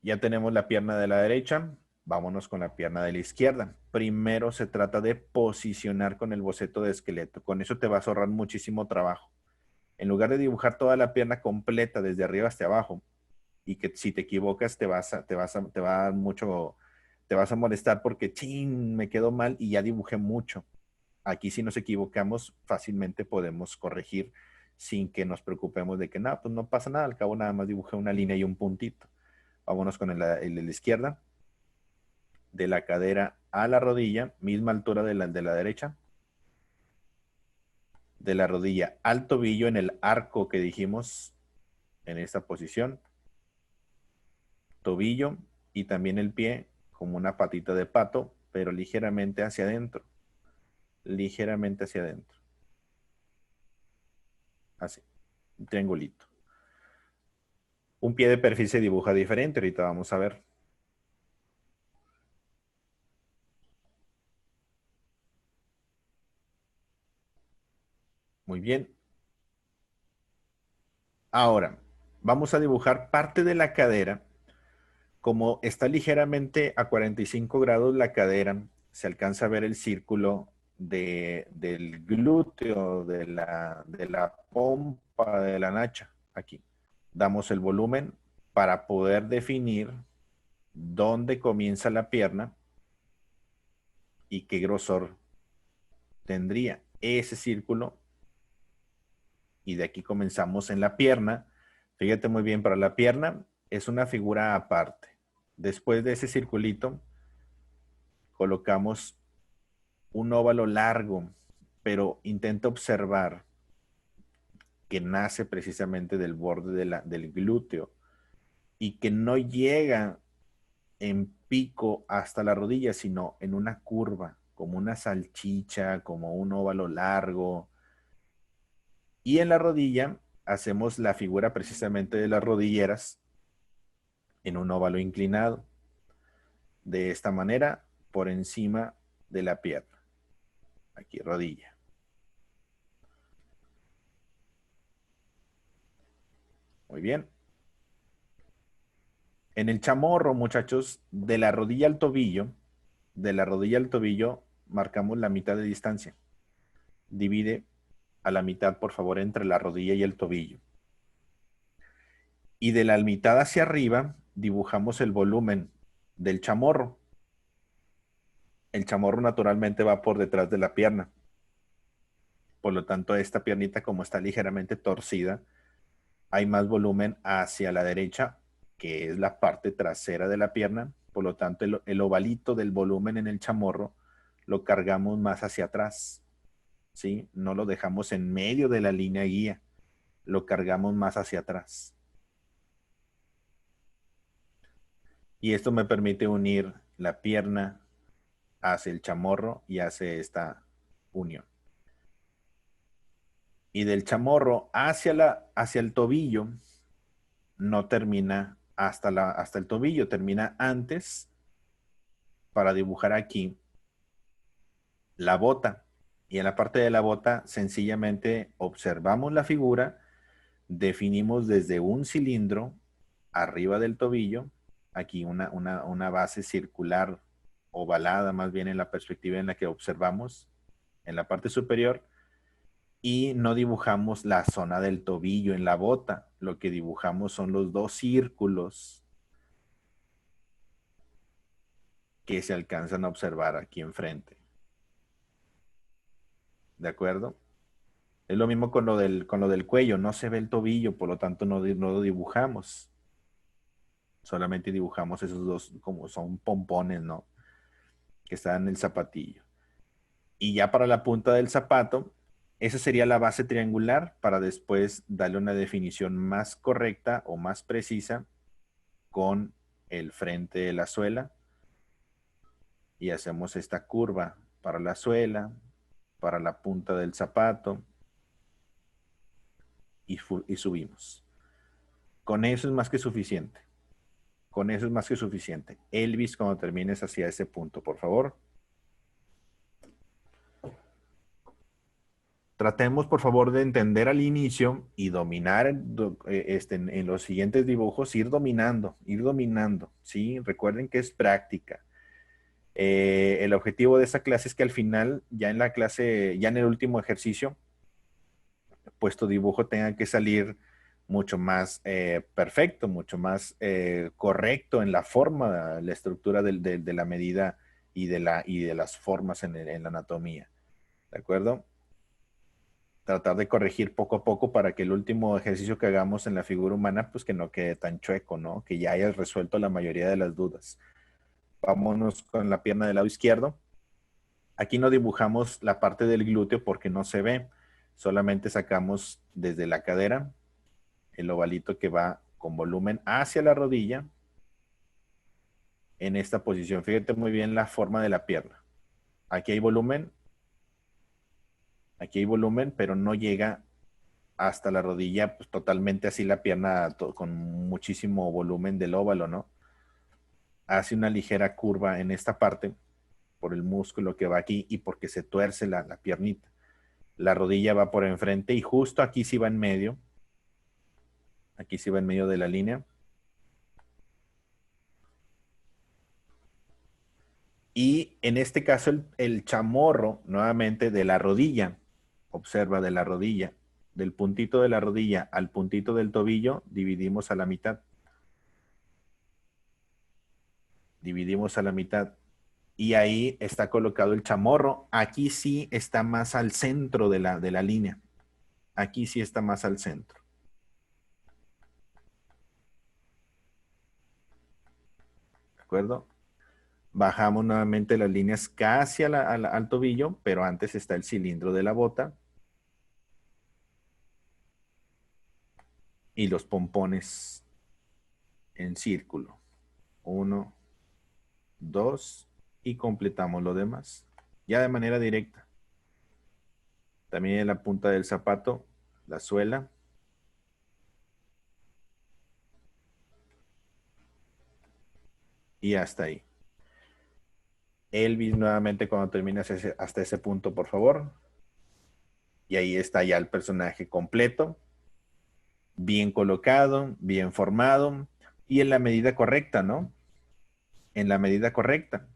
ya tenemos la pierna de la derecha, vámonos con la pierna de la izquierda. Primero se trata de posicionar con el boceto de esqueleto. Con eso te vas a ahorrar muchísimo trabajo. En lugar de dibujar toda la pierna completa desde arriba hasta abajo, y que si te equivocas te vas a molestar porque chin, me quedó mal y ya dibujé mucho. Aquí si nos equivocamos fácilmente podemos corregir sin que nos preocupemos de que no, pues no pasa nada, al cabo nada más dibujé una línea y un puntito. Vámonos con el de la izquierda, de la cadera a la rodilla, misma altura de la derecha, de la rodilla al tobillo en el arco que dijimos en esta posición, tobillo y también el pie como una patita de pato, pero ligeramente hacia adentro. Ligeramente hacia adentro. Así, un triangulito. Un pie de perfil se dibuja diferente, ahorita vamos a ver. Muy bien. Ahora, vamos a dibujar parte de la cadera. Como está ligeramente a 45 grados la cadera, se alcanza a ver el círculo del glúteo, de la pompa de la nacha, aquí. Damos el volumen para poder definir dónde comienza la pierna y qué grosor tendría ese círculo. Y de aquí comenzamos en la pierna. Fíjate muy bien, para la pierna es una figura aparte. Después de ese circulito, colocamos un óvalo largo, pero intenta observar que nace precisamente del borde del glúteo y que no llega en pico hasta la rodilla, sino en una curva, como una salchicha, como un óvalo largo. Y en la rodilla hacemos la figura precisamente de las rodilleras en un óvalo inclinado. De esta manera, por encima de la pierna. Aquí, rodilla. Muy bien. En el chamorro, muchachos, de la rodilla al tobillo, marcamos la mitad de distancia. Divide a la mitad, por favor, entre la rodilla y el tobillo. Y de la mitad hacia arriba, dibujamos el volumen del chamorro. El chamorro naturalmente va por detrás de la pierna. Por lo tanto, esta piernita, como está ligeramente torcida, hay más volumen hacia la derecha, que es la parte trasera de la pierna. Por lo tanto, el ovalito del volumen en el chamorro lo cargamos más hacia atrás, ¿sí? No lo dejamos en medio de la línea guía, lo cargamos más hacia atrás. Y esto me permite unir la pierna hacia el chamorro y hace esta unión. Y del chamorro hacia el tobillo, no termina hasta el tobillo, termina antes para dibujar aquí la bota. Y en la parte de la bota, sencillamente observamos la figura, definimos desde un cilindro arriba del tobillo, aquí una base circular, ovalada más bien en la perspectiva en la que observamos, en la parte superior, y no dibujamos la zona del tobillo en la bota. Lo que dibujamos son los dos círculos que se alcanzan a observar aquí enfrente. ¿De acuerdo? Es lo mismo con lo del cuello. No se ve el tobillo, por lo tanto no lo dibujamos. Solamente dibujamos esos dos, como son pompones, ¿no? Que están en el zapatillo. Y ya para la punta del zapato, esa sería la base triangular para después darle una definición más correcta o más precisa con el frente de la suela. Y hacemos esta curva para la suela, para la punta del zapato y subimos. Con eso es más que suficiente. Con eso es más que suficiente. Elvis, cuando termines hacia ese punto, por favor. Tratemos, por favor, de entender al inicio y dominar en los siguientes dibujos, ir dominando, ¿sí? Recuerden que es práctica. El objetivo de esta clase es que al final, ya en la clase, ya en el último ejercicio, pues tu dibujo tenga que salir mucho más perfecto, mucho más correcto en la forma, la estructura de la medida y de las formas en la anatomía. ¿De acuerdo? Tratar de corregir poco a poco para que el último ejercicio que hagamos en la figura humana, pues que no quede tan chueco, ¿no? Que ya hayas resuelto la mayoría de las dudas. Vámonos con la pierna del lado izquierdo. Aquí no dibujamos la parte del glúteo porque no se ve. Solamente sacamos desde la cadera el ovalito que va con volumen hacia la rodilla en esta posición. Fíjate muy bien la forma de la pierna. Aquí hay volumen, pero no llega hasta la rodilla, pues totalmente así la pierna con muchísimo volumen del óvalo, ¿no? Hace una ligera curva en esta parte por el músculo que va aquí y porque se tuerce la piernita. La rodilla va por enfrente y justo aquí sí va en medio. Aquí sí va en medio de la línea. Y en este caso el chamorro nuevamente de la rodilla. Observa de la rodilla. Del puntito de la rodilla al puntito del tobillo dividimos a la mitad. Dividimos a la mitad. Y ahí está colocado el chamorro. Aquí sí está más al centro de la línea. Aquí sí está más al centro. ¿De acuerdo? Bajamos nuevamente las líneas casi al tobillo, pero antes está el cilindro de la bota. Y los pompones en círculo. 1, 2 y completamos lo demás. Ya de manera directa. También en la punta del zapato, la suela. Y hasta ahí. Elvis nuevamente cuando termines hasta ese punto, por favor. Y ahí está ya el personaje completo, bien colocado, bien formado y en la medida correcta, ¿no? En la medida correcta.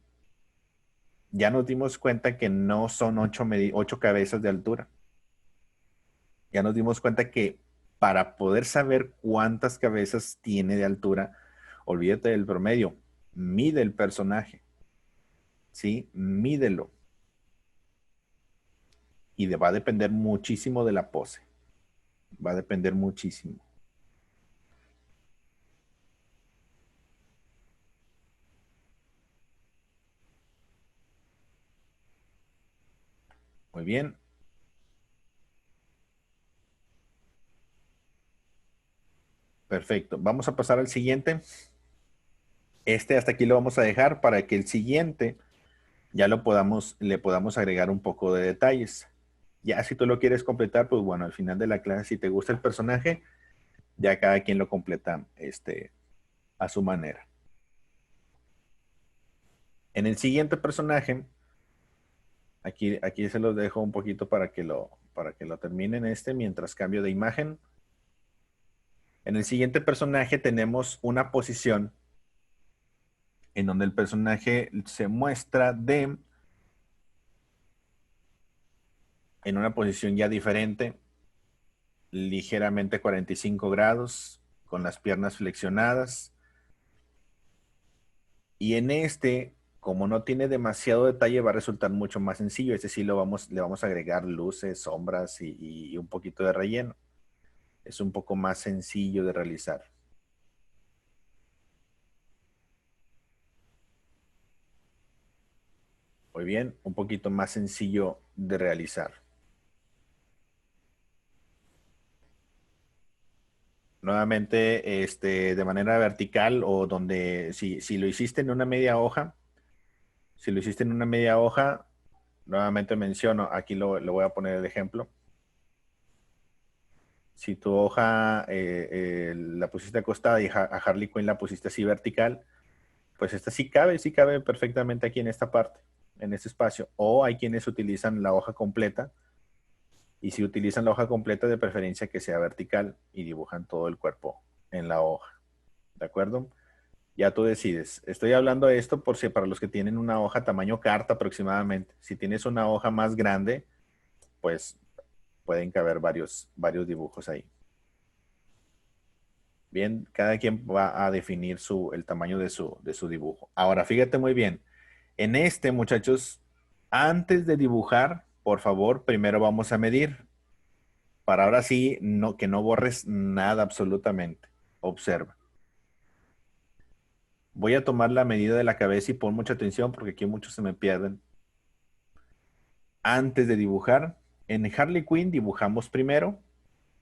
Ya nos dimos cuenta que no son 8 cabezas de altura. Ya nos dimos cuenta que para poder saber cuántas cabezas tiene de altura, olvídate del promedio, mide el personaje, ¿sí? Mídelo. Y va a depender muchísimo de la pose. Va a depender muchísimo. Muy bien. Perfecto. Vamos a pasar al siguiente. Este hasta aquí lo vamos a dejar para que el siguiente ya le podamos agregar un poco de detalles. Ya si tú lo quieres completar, pues bueno, al final de la clase, si te gusta el personaje, ya cada quien lo completa a su manera. En el siguiente personaje, aquí se los dejo un poquito para que lo terminen mientras cambio de imagen. En el siguiente personaje tenemos una posición en donde el personaje se muestra en una posición ya diferente, ligeramente 45 grados, con las piernas flexionadas. Y como no tiene demasiado detalle, va a resultar mucho más sencillo. Sí le vamos a agregar luces, sombras y un poquito de relleno. Es un poco más sencillo de realizar. Muy bien, un poquito más sencillo de realizar. Nuevamente, de manera vertical o donde, si lo hiciste en una media hoja, nuevamente menciono, aquí lo voy a poner de ejemplo. Si tu hoja la pusiste acostada y a Harley Quinn la pusiste así vertical, pues esta sí cabe perfectamente aquí en esta parte, en este espacio. O hay quienes utilizan la hoja completa, y si utilizan la hoja completa, de preferencia que sea vertical y dibujan todo el cuerpo en la hoja. ¿De acuerdo? Ya tú decides. Estoy hablando de esto por si para los que tienen una hoja tamaño carta aproximadamente. Si tienes una hoja más grande, pues pueden caber varios dibujos ahí. Bien, cada quien va a definir el tamaño de su dibujo. Ahora, fíjate muy bien. Muchachos, antes de dibujar, por favor, primero vamos a medir. Para ahora sí, que no borres nada absolutamente. Observa. Voy a tomar la medida de la cabeza y pon mucha atención porque aquí muchos se me pierden. Antes de dibujar, en Harley Quinn dibujamos primero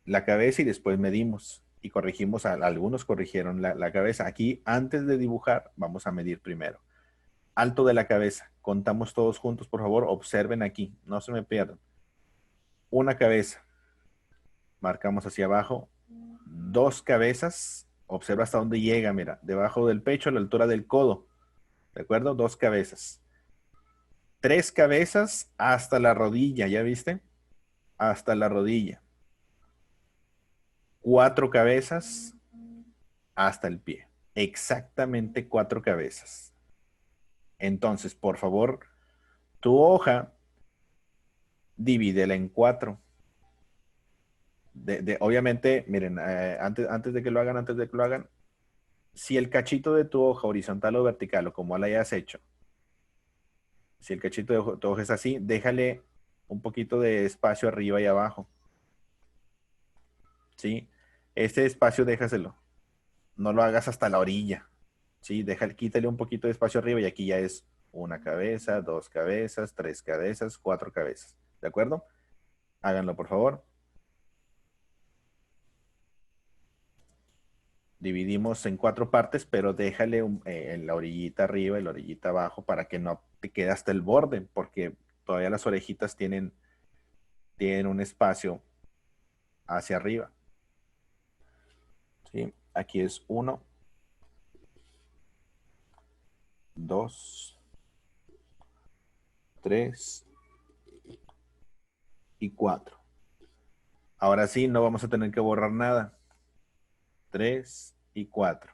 la cabeza y después medimos y corregimos, algunos corrigieron la cabeza. Aquí, antes de dibujar, vamos a medir primero. Alto de la cabeza, contamos todos juntos, por favor, observen aquí, no se me pierdan. Una cabeza, marcamos hacia abajo, dos cabezas, observa hasta dónde llega, mira, debajo del pecho, a la altura del codo, ¿de acuerdo? Dos cabezas. Tres cabezas hasta la rodilla, ¿ya viste? Hasta la rodilla. Cuatro cabezas hasta el pie. Exactamente cuatro cabezas. Entonces, por favor, tu hoja, divídela en cuatro. Obviamente, miren, antes de que lo hagan, si el cachito de tu hoja horizontal o vertical o como la hayas hecho, si el cachito de tu hoja es así, déjale un poquito de espacio arriba y abajo. ¿Sí? Este espacio déjaselo. No lo hagas hasta la orilla. ¿Sí? Quítale un poquito de espacio arriba y aquí ya es una cabeza, dos cabezas, tres cabezas, cuatro cabezas. ¿De acuerdo? Háganlo, por favor. Dividimos en cuatro partes, pero déjale en la orillita arriba y la orillita abajo para que no te quede hasta el borde, porque todavía las orejitas tienen un espacio hacia arriba. ¿Sí? Aquí es 1, 2, 3 y 4. Ahora sí, no vamos a tener que borrar nada. 3 y 4.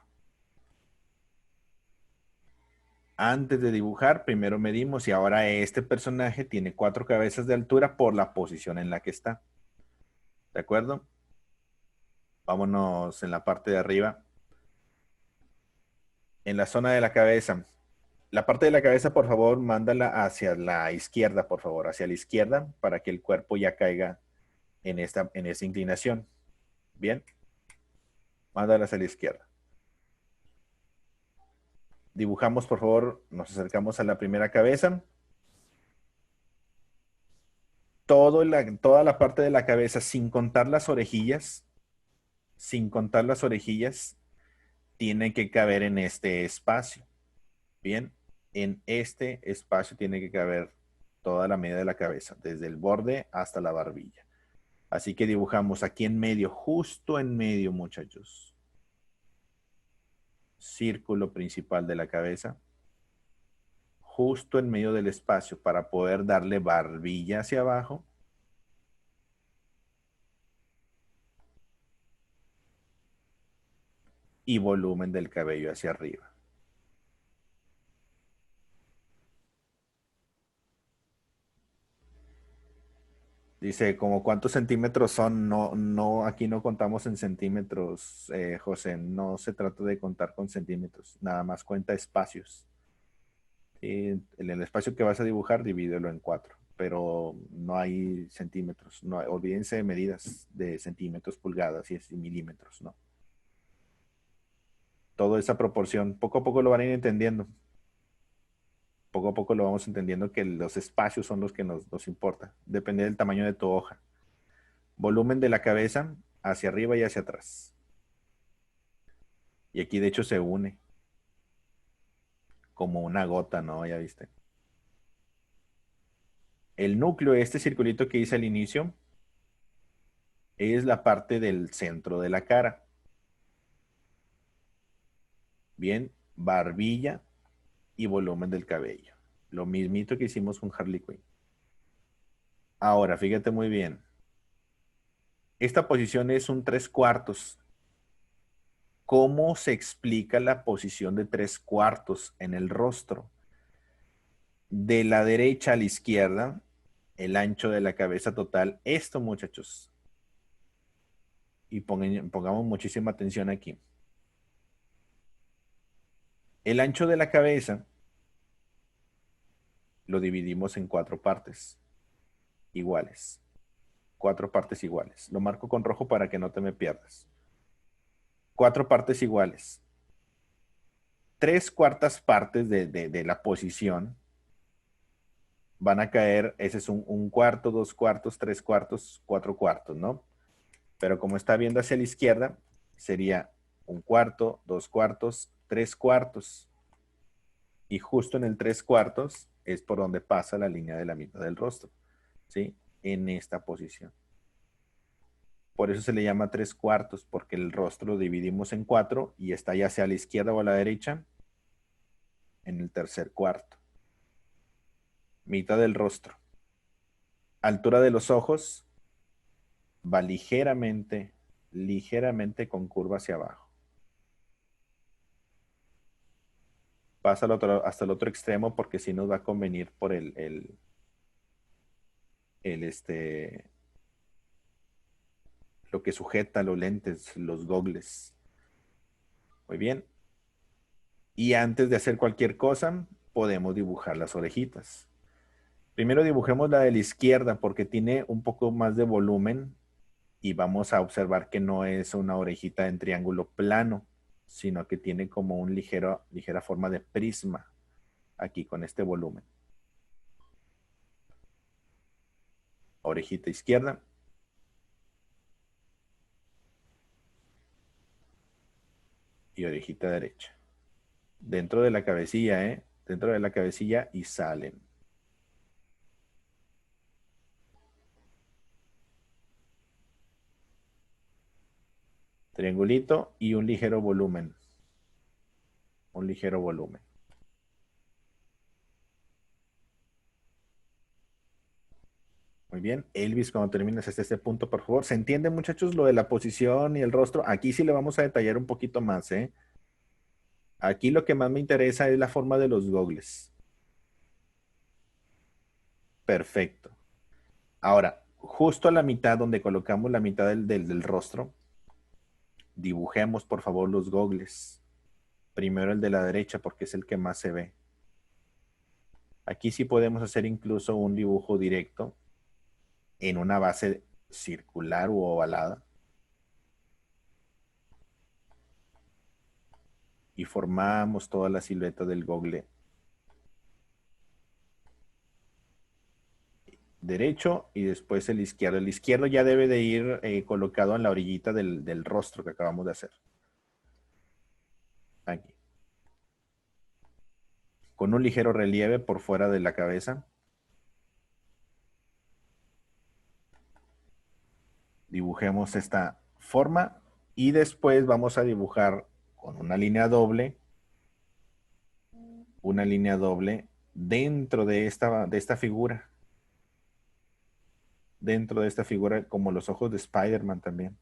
Antes de dibujar, primero medimos y ahora este personaje tiene 4 cabezas de altura por la posición en la que está. ¿De acuerdo? Vámonos en la parte de arriba. En la zona de la cabeza. La parte de la cabeza, por favor, mándala hacia la izquierda, por favor, hacia la izquierda, para que el cuerpo ya caiga en esta inclinación. Bien, mándala hacia la izquierda. Dibujamos, por favor, nos acercamos a la primera cabeza. Toda la parte de la cabeza, sin contar las orejillas, tiene que caber en este espacio. Bien, en este espacio tiene que caber toda la medida de la cabeza, desde el borde hasta la barbilla. Así que dibujamos aquí en medio, justo en medio, muchachos. Círculo principal de la cabeza. justo en medio del espacio para poder darle barbilla hacia abajo. Y volumen del cabello hacia arriba. Dice, ¿como cuántos centímetros son? No, aquí no contamos en centímetros, José. No se trata de contar con centímetros. Nada más cuenta espacios. En el espacio que vas a dibujar, divídelo en 4. Pero no hay centímetros. No, olvídense de medidas de centímetros, pulgadas y milímetros, ¿no? Toda esa proporción, poco a poco lo van a ir entendiendo. Poco a poco lo vamos entendiendo que los espacios son los que nos importa. Depende del tamaño de tu hoja. Volumen de la cabeza hacia arriba y hacia atrás. Y aquí de hecho se une como una gota, ¿no? Ya viste. El núcleo, este circulito que hice al inicio, es la parte del centro de la cara. Bien, barbilla y volumen del cabello. Lo mismito que hicimos con Harley Quinn. Ahora, fíjate muy bien. Esta posición es un 3/4. ¿Cómo se explica la posición de 3/4 en el rostro? De la derecha a la izquierda, el ancho de la cabeza total. Esto, muchachos. Y pongamos muchísima atención aquí. El ancho de la cabeza lo dividimos en 4 partes iguales. 4 partes iguales. Lo marco con rojo para que no te me pierdas. 4 partes iguales. 3/4 partes de la posición van a caer, ese es un cuarto, 2/4, 3/4, 4/4, ¿no? Pero como está viendo hacia la izquierda, sería 1/4, 2/4, 3/4. Y justo en el 3/4 es por donde pasa la línea de la mitad del rostro, ¿sí? En esta posición. Por eso se le llama 3/4, porque el rostro lo dividimos en 4 y está ya sea a la izquierda o a la derecha en el tercer cuarto. Mitad del rostro. Altura de los ojos va ligeramente con curva hacia abajo. Pasa hasta el otro extremo porque si nos va a convenir por lo que sujeta los lentes, los gogles. Muy bien. Y antes de hacer cualquier cosa, podemos dibujar las orejitas. Primero dibujemos la de la izquierda porque tiene un poco más de volumen y vamos a observar que no es una orejita en triángulo plano, sino que tiene como un ligera forma de prisma aquí con este volumen. Orejita izquierda. Y orejita derecha. Dentro de la cabecilla, ¿eh? Dentro de la cabecilla y salen. Triangulito y un ligero volumen. Un ligero volumen. Muy bien. Elvis, cuando termines hasta este punto, por favor. ¿Se entiende, muchachos, lo de la posición y el rostro? Aquí sí le vamos a detallar un poquito más, ¿eh? Aquí lo que más me interesa es la forma de los gogles. Perfecto. Ahora, justo a la mitad, donde colocamos la mitad del rostro, dibujemos, por favor, los gogles. Primero el de la derecha, porque es el que más se ve. Aquí sí podemos hacer incluso un dibujo directo en una base circular u ovalada. Y formamos toda la silueta del gogle derecho y después el izquierdo. El izquierdo ya debe de ir colocado en la orillita del rostro que acabamos de hacer. Aquí. Con un ligero relieve por fuera de la cabeza. Dibujemos esta forma y después vamos a dibujar con una línea doble dentro de esta figura. Dentro de esta figura, como los ojos de Spider-Man también.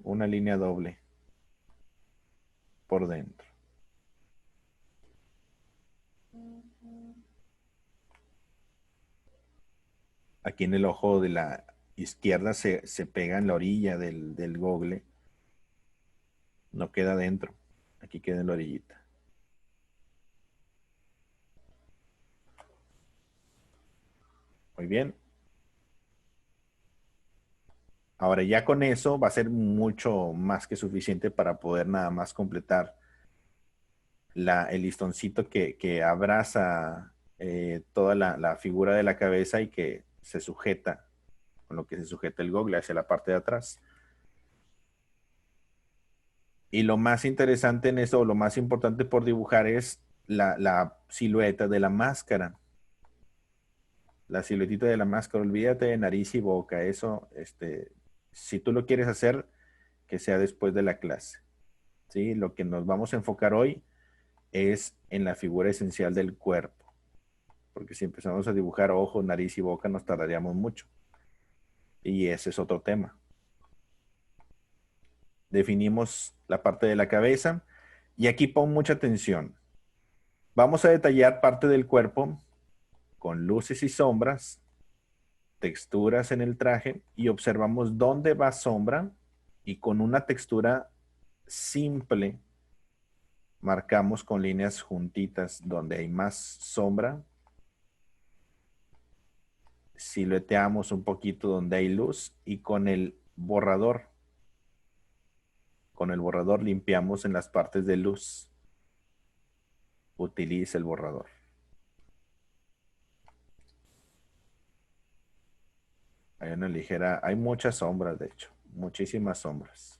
Una línea doble por dentro. Aquí en el ojo de la izquierda se pega en la orilla del gogle. No queda dentro. Aquí queda en la orillita. Muy bien. Ahora ya con eso va a ser mucho más que suficiente para poder nada más completar el listoncito que abraza toda la figura de la cabeza y que se sujeta, con lo que se sujeta el gogle hacia la parte de atrás. Y lo más interesante en eso, o lo más importante por dibujar es la silueta de la máscara. La siluetita de la máscara, olvídate de nariz y boca. Eso, si tú lo quieres hacer, que sea después de la clase. ¿Sí? Lo que nos vamos a enfocar hoy es en la figura esencial del cuerpo. Porque si empezamos a dibujar ojos, nariz y boca, nos tardaríamos mucho. Y ese es otro tema. Definimos la parte de la cabeza y aquí pon mucha atención. Vamos a detallar parte del cuerpo con luces y sombras, texturas en el traje y observamos dónde va sombra y con una textura simple marcamos con líneas juntitas donde hay más sombra, silueteamos un poquito donde hay luz y con el borrador limpiamos en las partes de luz. Utiliza el borrador. Hay una ligera, hay muchas sombras, de hecho, muchísimas sombras.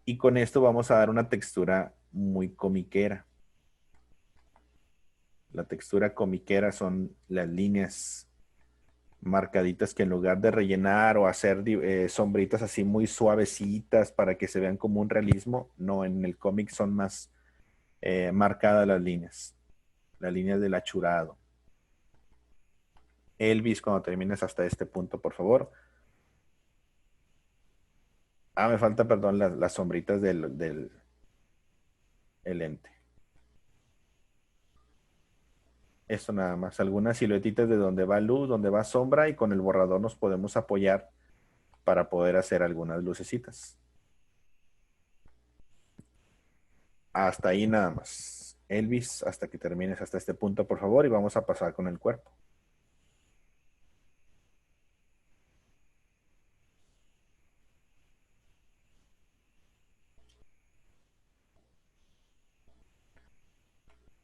Y con esto vamos a dar una textura muy comiquera. La textura comiquera son las líneas marcaditas que en lugar de rellenar o hacer sombritas así muy suavecitas para que se vean como un realismo, no, en el cómic son más marcadas las líneas del achurado. Elvis, cuando termines hasta este punto, por favor. Me falta, perdón, las sombritas del el lente. Esto nada más, algunas siluetitas de donde va luz, donde va sombra y con el borrador nos podemos apoyar para poder hacer algunas lucecitas. Hasta ahí nada más. Elvis, hasta que termines hasta este punto, por favor, y vamos a pasar con el cuerpo.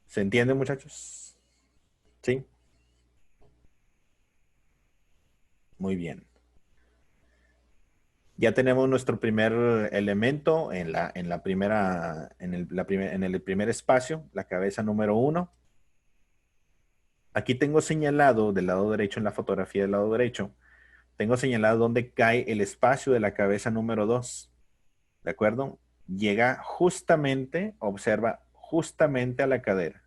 ¿Se entiende, muchachos? Sí. Muy bien. Ya tenemos nuestro primer elemento en el primer espacio, la cabeza número 1. Aquí tengo señalado del lado derecho, en la fotografía del lado derecho, tengo señalado dónde cae el espacio de la cabeza número 2. ¿De acuerdo? Llega justamente, observa, justamente a la cadera.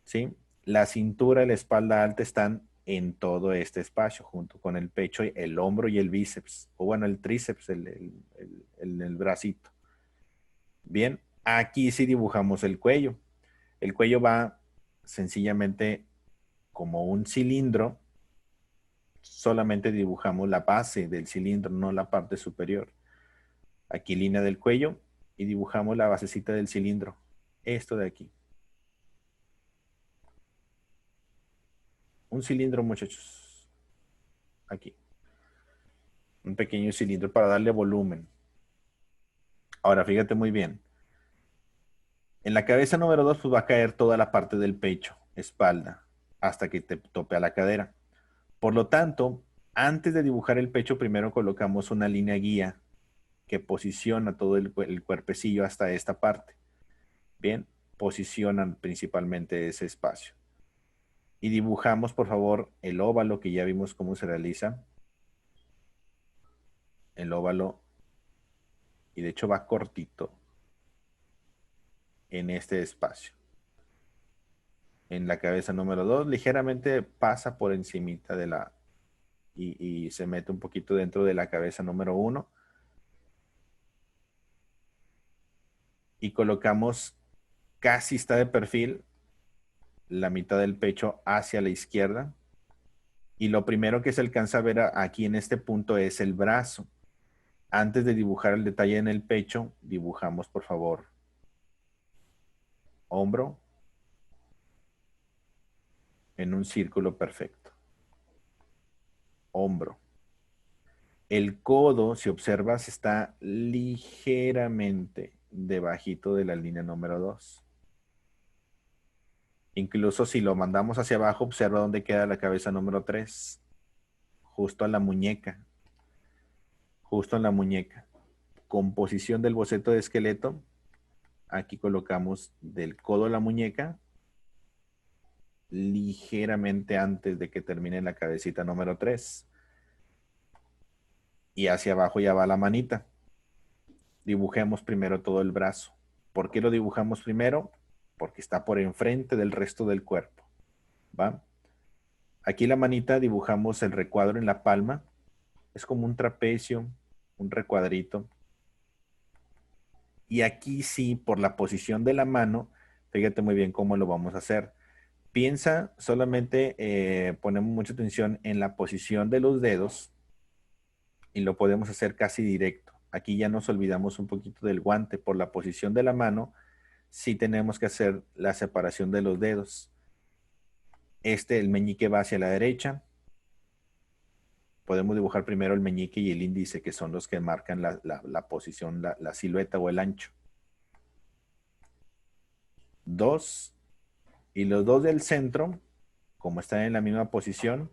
¿Sí? La cintura y la espalda alta están en todo este espacio, junto con el pecho, el hombro y el bíceps, o bueno, el tríceps, el bracito. Bien, aquí sí dibujamos el cuello. El cuello va sencillamente como un cilindro, solamente dibujamos la base del cilindro, no la parte superior. Aquí línea del cuello y dibujamos la basecita del cilindro. Esto de aquí. Un cilindro, muchachos. Aquí. Un pequeño cilindro para darle volumen. Ahora, fíjate muy bien. En la cabeza número 2 pues va a caer toda la parte del pecho, espalda, hasta que te tope a la cadera. Por lo tanto, antes de dibujar el pecho, primero colocamos una línea guía que posiciona todo el cuerpecillo hasta esta parte. Bien, posicionan principalmente ese espacio. Y dibujamos, por favor, el óvalo que ya vimos cómo se realiza. El óvalo, y de hecho va cortito. en este espacio. En la cabeza número 2, ligeramente pasa por encimita de la, y se mete un poquito dentro de la cabeza número 1. Y colocamos, casi está de perfil, la mitad del pecho hacia la izquierda. Y lo primero que se alcanza a ver aquí en este punto es el brazo. Antes de dibujar el detalle en el pecho, dibujamos, por favor, hombro en un círculo perfecto. Hombro. El codo, si observas, está ligeramente debajito de la línea número 2. Incluso si lo mandamos hacia abajo, observa dónde queda la cabeza número 3. Justo a la muñeca. Justo en la muñeca. Composición del boceto de esqueleto. Aquí colocamos del codo a la muñeca, ligeramente antes de que termine la cabecita número 3. Y hacia abajo ya va la manita. Dibujemos primero todo el brazo. ¿Por qué lo dibujamos primero? Porque está por enfrente del resto del cuerpo. ¿Va? Aquí la manita dibujamos el recuadro en la palma. Es como un trapecio, un recuadrito. Y aquí sí, por la posición de la mano, fíjate muy bien cómo lo vamos a hacer. Piensa, solamente ponemos mucha atención en la posición de los dedos y lo podemos hacer casi directo. Aquí ya nos olvidamos un poquito del guante. Por la posición de la mano, sí tenemos que hacer la separación de los dedos. El meñique va hacia la derecha. Podemos dibujar primero el meñique y el índice, que son los que marcan la posición, la silueta o el ancho. 2. Y los dos del centro, como están en la misma posición,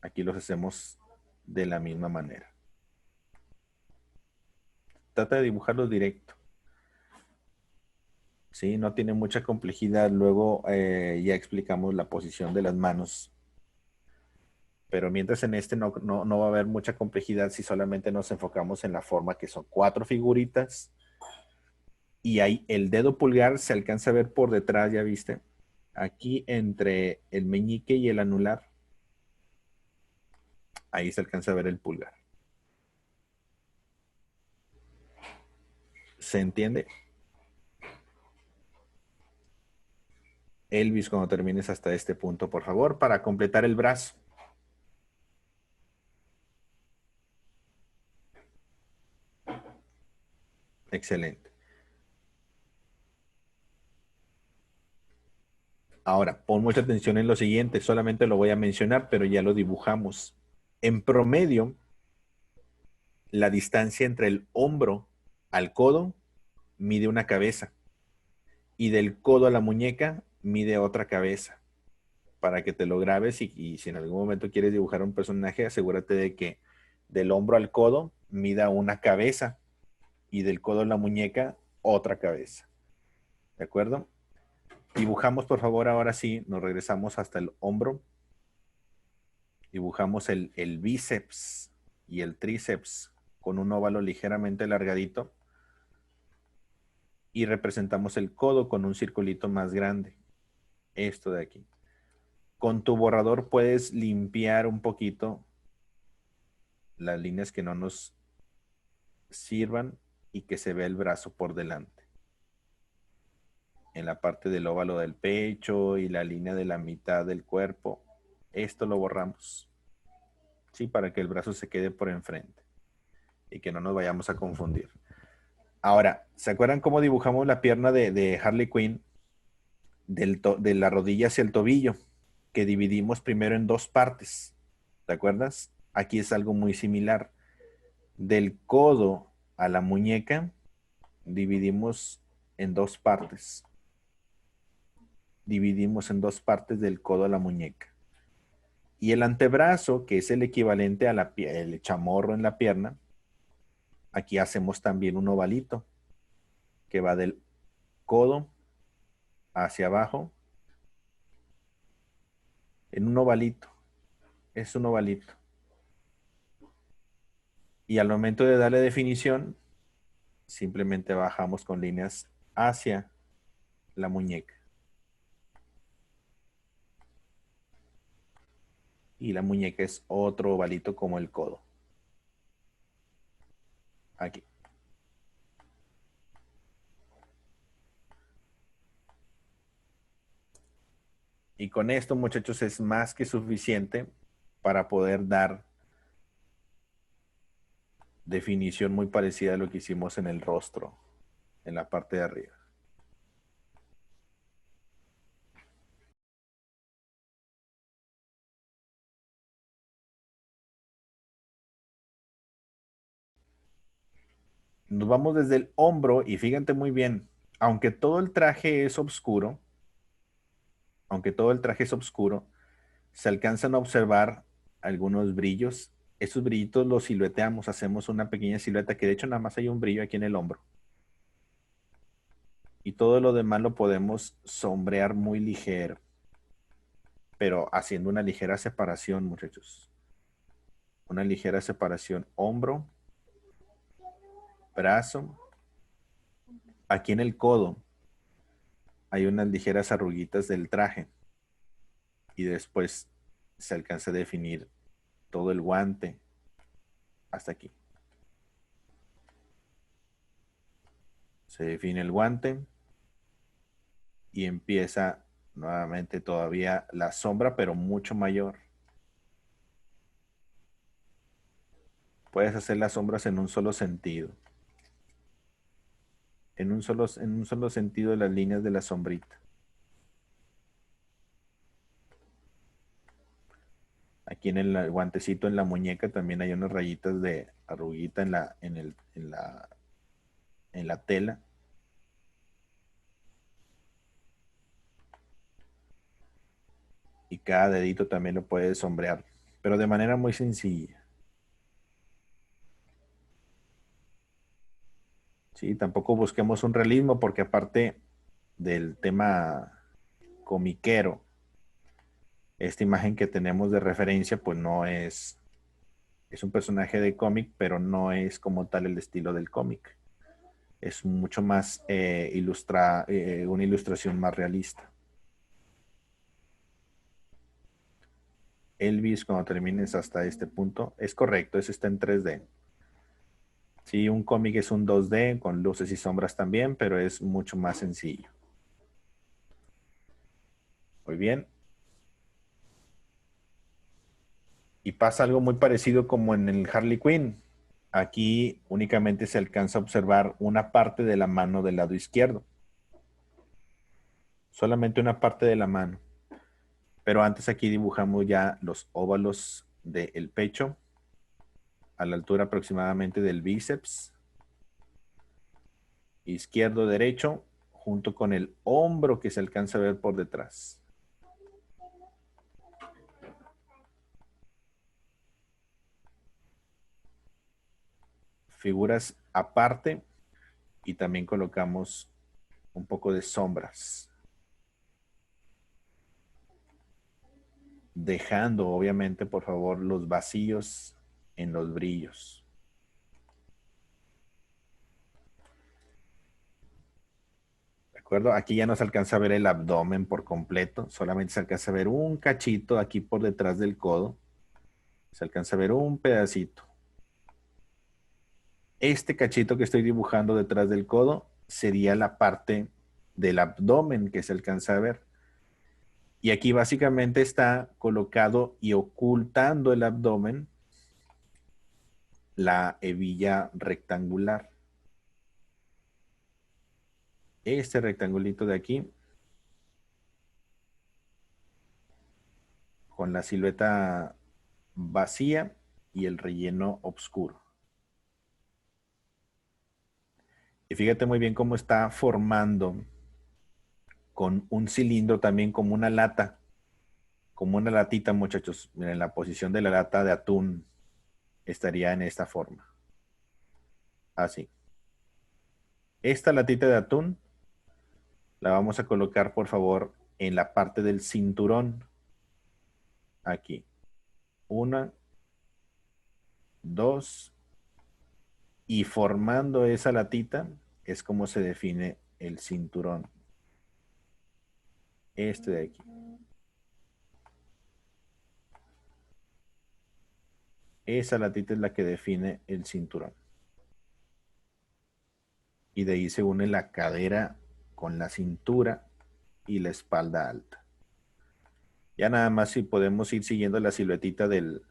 aquí los hacemos de la misma manera. Trata de dibujarlos directo. ¿Sí? No tiene mucha complejidad. Luego ya explicamos la posición de las manos. Pero mientras en este no va a haber mucha complejidad si solamente nos enfocamos en la forma, que son 4 figuritas. Y ahí el dedo pulgar se alcanza a ver por detrás, ¿ya viste? Aquí entre el meñique y el anular. Ahí se alcanza a ver el pulgar. ¿Se entiende? Elvis, cuando termines hasta este punto, por favor, para completar el brazo. Excelente. Ahora, pon mucha atención en lo siguiente, solamente lo voy a mencionar, pero ya lo dibujamos. En promedio, la distancia entre el hombro al codo mide una cabeza y del codo a la muñeca mide otra cabeza. Para que te lo grabes y si en algún momento quieres dibujar un personaje, asegúrate de que del hombro al codo mida una cabeza y del codo a la muñeca otra cabeza. ¿De acuerdo? Dibujamos, por favor, ahora sí, nos regresamos hasta el hombro. Dibujamos el bíceps y el tríceps con un óvalo ligeramente alargadito. Y representamos el codo con un circulito más grande. Esto de aquí. Con tu borrador puedes limpiar un poquito las líneas que no nos sirvan y que se vea el brazo por delante. En la parte del óvalo del pecho y la línea de la mitad del cuerpo. Esto lo borramos. Sí, para que el brazo se quede por enfrente y que no nos vayamos a confundir. Ahora, ¿se acuerdan cómo dibujamos la pierna de Harley Quinn? De la rodilla hacia el tobillo, que dividimos primero en 2 partes. ¿Te acuerdas? Aquí es algo muy similar. Del codo a la muñeca, dividimos en 2 partes. Dividimos en 2 partes del codo a la muñeca. Y el antebrazo, que es el equivalente a el chamorro en la pierna, aquí hacemos también un ovalito, que va del codo hacia abajo, en un ovalito. Es un ovalito. Y al momento de darle definición, simplemente bajamos con líneas hacia la muñeca. Y la muñeca es otro ovalito como el codo. Aquí. Y con esto, muchachos, es más que suficiente para poder dar definición muy parecida a lo que hicimos en el rostro, en la parte de arriba. Nos vamos desde el hombro y fíjate muy bien, aunque todo el traje es oscuro, aunque todo el traje es oscuro, se alcanzan a observar algunos brillos. Esos brillitos los silueteamos, hacemos una pequeña silueta que de hecho nada más hay un brillo aquí en el hombro. Y todo lo demás lo podemos sombrear muy ligero, pero haciendo una ligera separación, muchachos. Una ligera separación hombro, brazo. Aquí en el codo hay unas ligeras arruguitas del traje y después se alcanza a definir todo el guante hasta aquí. Se define el guante y empieza nuevamente todavía la sombra, pero mucho mayor. Puedes hacer las sombras en un solo sentido. En un solo sentido de las líneas de la sombrita. Aquí en el guantecito, en la muñeca, también hay unas rayitas de arruguita en la tela. Y cada dedito también lo puedes sombrear, pero de manera muy sencilla. Sí, tampoco busquemos un realismo porque aparte del tema comiquero, esta imagen que tenemos de referencia pues no es un personaje de cómic, pero no es como tal el estilo del cómic. Es mucho más una ilustración más realista. Elvis, cuando termines hasta este punto, es correcto, eso está en 3D. Sí, un cómic es un 2D con luces y sombras también, pero es mucho más sencillo. Muy bien. Y pasa algo muy parecido como en el Harley Quinn. Aquí únicamente se alcanza a observar una parte de la mano del lado izquierdo. Solamente una parte de la mano. Pero antes aquí dibujamos ya los óvalos del pecho a la altura aproximadamente del bíceps. Izquierdo, derecho, junto con el hombro que se alcanza a ver por detrás. Figuras aparte y también colocamos un poco de sombras. Dejando, obviamente, por favor, los vacíos en los brillos. ¿De acuerdo? Aquí ya no se alcanza a ver el abdomen por completo, solamente se alcanza a ver un cachito aquí por detrás del codo. Se alcanza a ver un pedacito. Este cachito que estoy dibujando detrás del codo sería la parte del abdomen que se alcanza a ver. Y aquí básicamente está colocado y ocultando el abdomen la hebilla rectangular. Este rectangulito de aquí, con la silueta vacía y el relleno oscuro. Y fíjate muy bien cómo está formando con un cilindro también como una latita, muchachos. Miren, la posición de la lata de atún estaría en esta forma. Así. Esta latita de atún la vamos a colocar, por favor, en la parte del cinturón. Aquí. Una, dos Y formando esa latita es como se define el cinturón. Este de aquí. Esa latita es la que define el cinturón. Y de ahí se une la cadera con la cintura y la espalda alta. Ya nada más si podemos ir siguiendo la siluetita del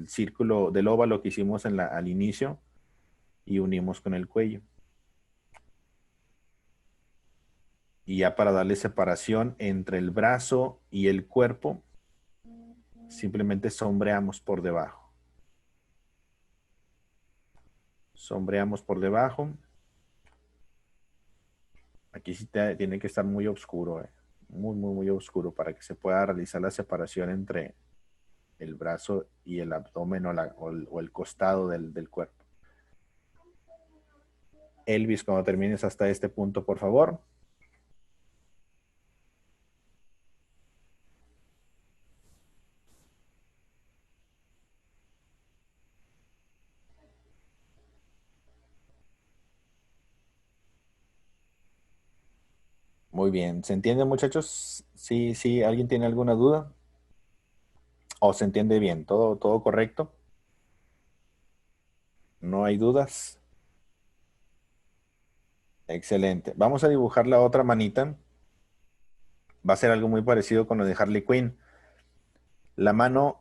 círculo, del óvalo que hicimos al inicio y unimos con el cuello. Y ya para darle separación entre el brazo y el cuerpo, simplemente sombreamos por debajo. Sombreamos por debajo. Aquí sí tiene que estar muy oscuro, muy, muy, muy oscuro para que se pueda realizar la separación entre el brazo y el abdomen o el costado del cuerpo. Elvis, cuando termines hasta este punto, por favor. Muy bien. ¿Se entiende, muchachos? Sí, sí. ¿Alguien tiene alguna duda? ¿O se entiende bien? ¿Todo correcto? ¿No hay dudas? Excelente. Vamos a dibujar la otra manita. Va a ser algo muy parecido con lo de Harley Quinn. La mano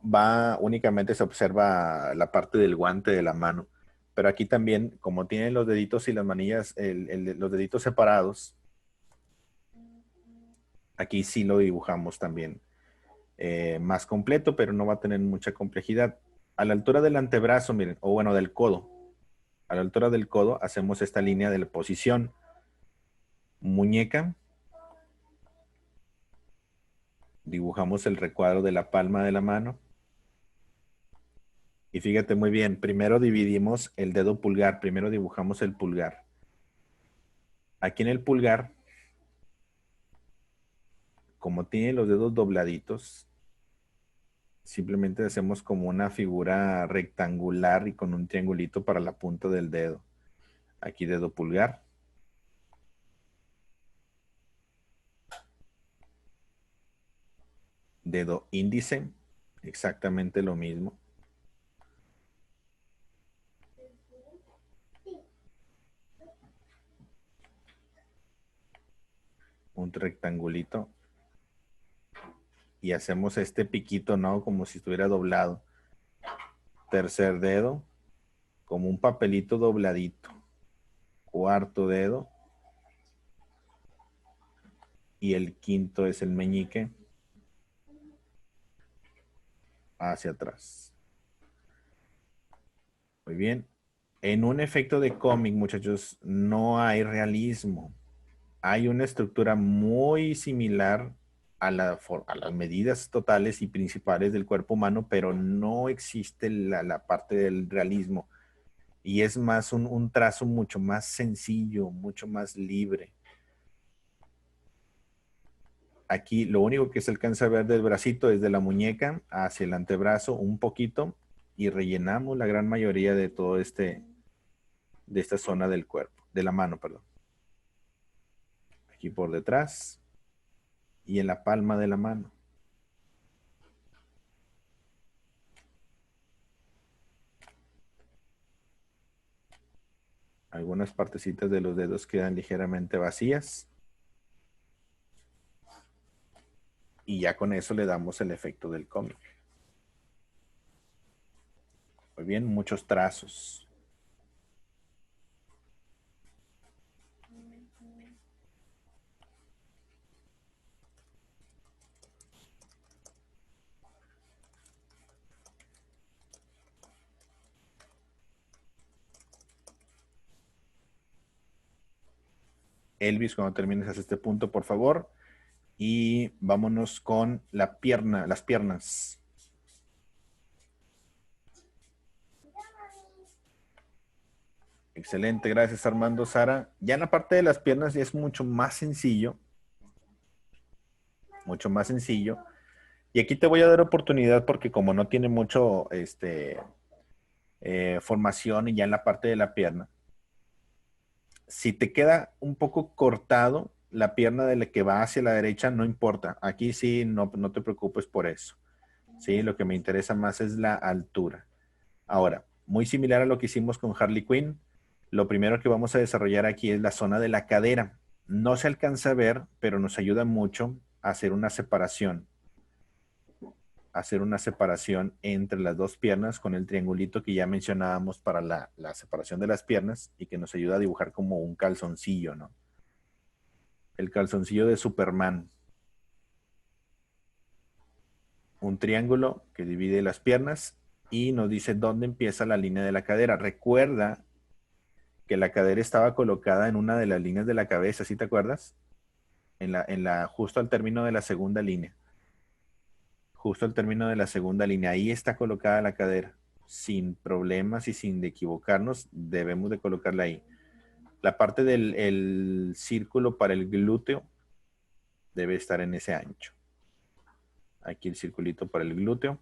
únicamente se observa la parte del guante de la mano. Pero aquí también, como tienen los deditos y las manillas, los deditos separados, aquí sí lo dibujamos también más completo, pero no va a tener mucha complejidad. A la altura del antebrazo, miren, o bueno, del codo. A la altura del codo hacemos esta línea de la posición muñeca. Dibujamos el recuadro de la palma de la mano. Y fíjate muy bien, primero dividimos el dedo pulgar, primero dibujamos el pulgar. Aquí en el pulgar, como tiene los dedos dobladitos, simplemente hacemos como una figura rectangular y con un triangulito para la punta del dedo. Aquí dedo pulgar. Dedo índice, exactamente lo mismo. Un rectangulito. Y hacemos este piquito, ¿no? Como si estuviera doblado. Tercer dedo, como un papelito dobladito. Cuarto dedo. Y el quinto es el meñique hacia atrás. Muy bien. En un efecto de cómic, muchachos, no hay realismo. Hay una estructura muy similar a las medidas totales y principales del cuerpo humano, pero no existe la parte del realismo. Y es más un trazo mucho más sencillo, mucho más libre. Aquí lo único que se alcanza a ver del bracito es de la muñeca hacia el antebrazo un poquito y rellenamos la gran mayoría de todo de esta zona del cuerpo, de la mano, perdón. Aquí por detrás y en la palma de la mano. Algunas partecitas de los dedos quedan ligeramente vacías. Y ya con eso le damos el efecto del cómic. Muy bien, muchos trazos. Elvis, cuando termines hasta este punto, por favor. Y vámonos con la pierna, las piernas. Excelente, gracias Armando, Sara. Ya en la parte de las piernas ya es mucho más sencillo. Mucho más sencillo. Y aquí te voy a dar oportunidad porque como no tiene mucho, formación y ya en la parte de la pierna. Si te queda un poco cortado la pierna de la que va hacia la derecha, no importa. Aquí sí, no te preocupes por eso. Sí, lo que me interesa más es la altura. Ahora, muy similar a lo que hicimos con Harley Quinn, lo primero que vamos a desarrollar aquí es la zona de la cadera. No se alcanza a ver, pero nos ayuda mucho a hacer una separación. Hacer una separación entre las dos piernas con el triangulito que ya mencionábamos para la separación de las piernas y que nos ayuda a dibujar como un calzoncillo, ¿no? El calzoncillo de Superman. Un triángulo que divide las piernas y nos dice dónde empieza la línea de la cadera. Recuerda que la cadera estaba colocada en una de las líneas de la cabeza, ¿sí te acuerdas? Justo al término de la segunda línea. Justo al término de la segunda línea. Ahí está colocada la cadera. Sin problemas y sin equivocarnos, debemos de colocarla ahí. La parte del círculo para el glúteo debe estar en ese ancho. Aquí el circulito para el glúteo.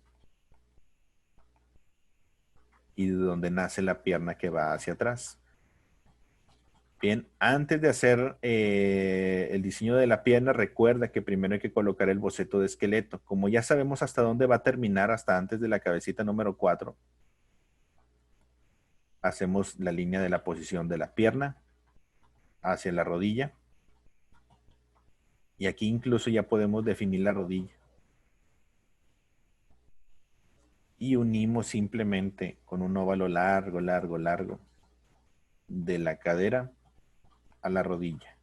Y de donde nace la pierna que va hacia atrás. Bien, antes de hacer el diseño de la pierna, recuerda que primero hay que colocar el boceto de esqueleto. Como ya sabemos hasta dónde va a terminar, hasta antes de la cabecita número 4, hacemos la línea de la posición de la pierna hacia la rodilla. Y aquí incluso ya podemos definir la rodilla. Y unimos simplemente con un óvalo largo, largo, largo de la cadera a la rodilla.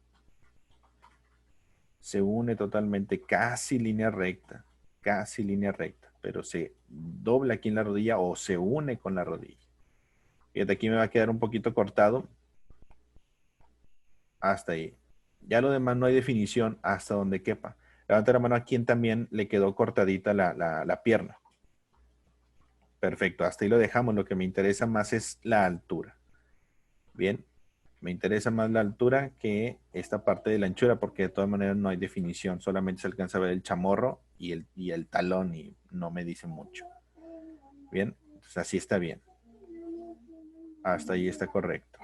Se une totalmente, casi línea recta, pero se dobla aquí en la rodilla o se une con la rodilla. Fíjate, aquí me va a quedar un poquito cortado. Hasta ahí. Ya lo demás no hay definición hasta donde quepa. Levanta la mano a quien también le quedó cortadita la pierna. Perfecto, hasta ahí lo dejamos. Lo que me interesa más es la altura. Bien, me interesa más la altura que esta parte de la anchura porque de todas maneras no hay definición. Solamente se alcanza a ver el chamorro y el talón y no me dice mucho. Bien, entonces así está bien. Hasta ahí está correcto.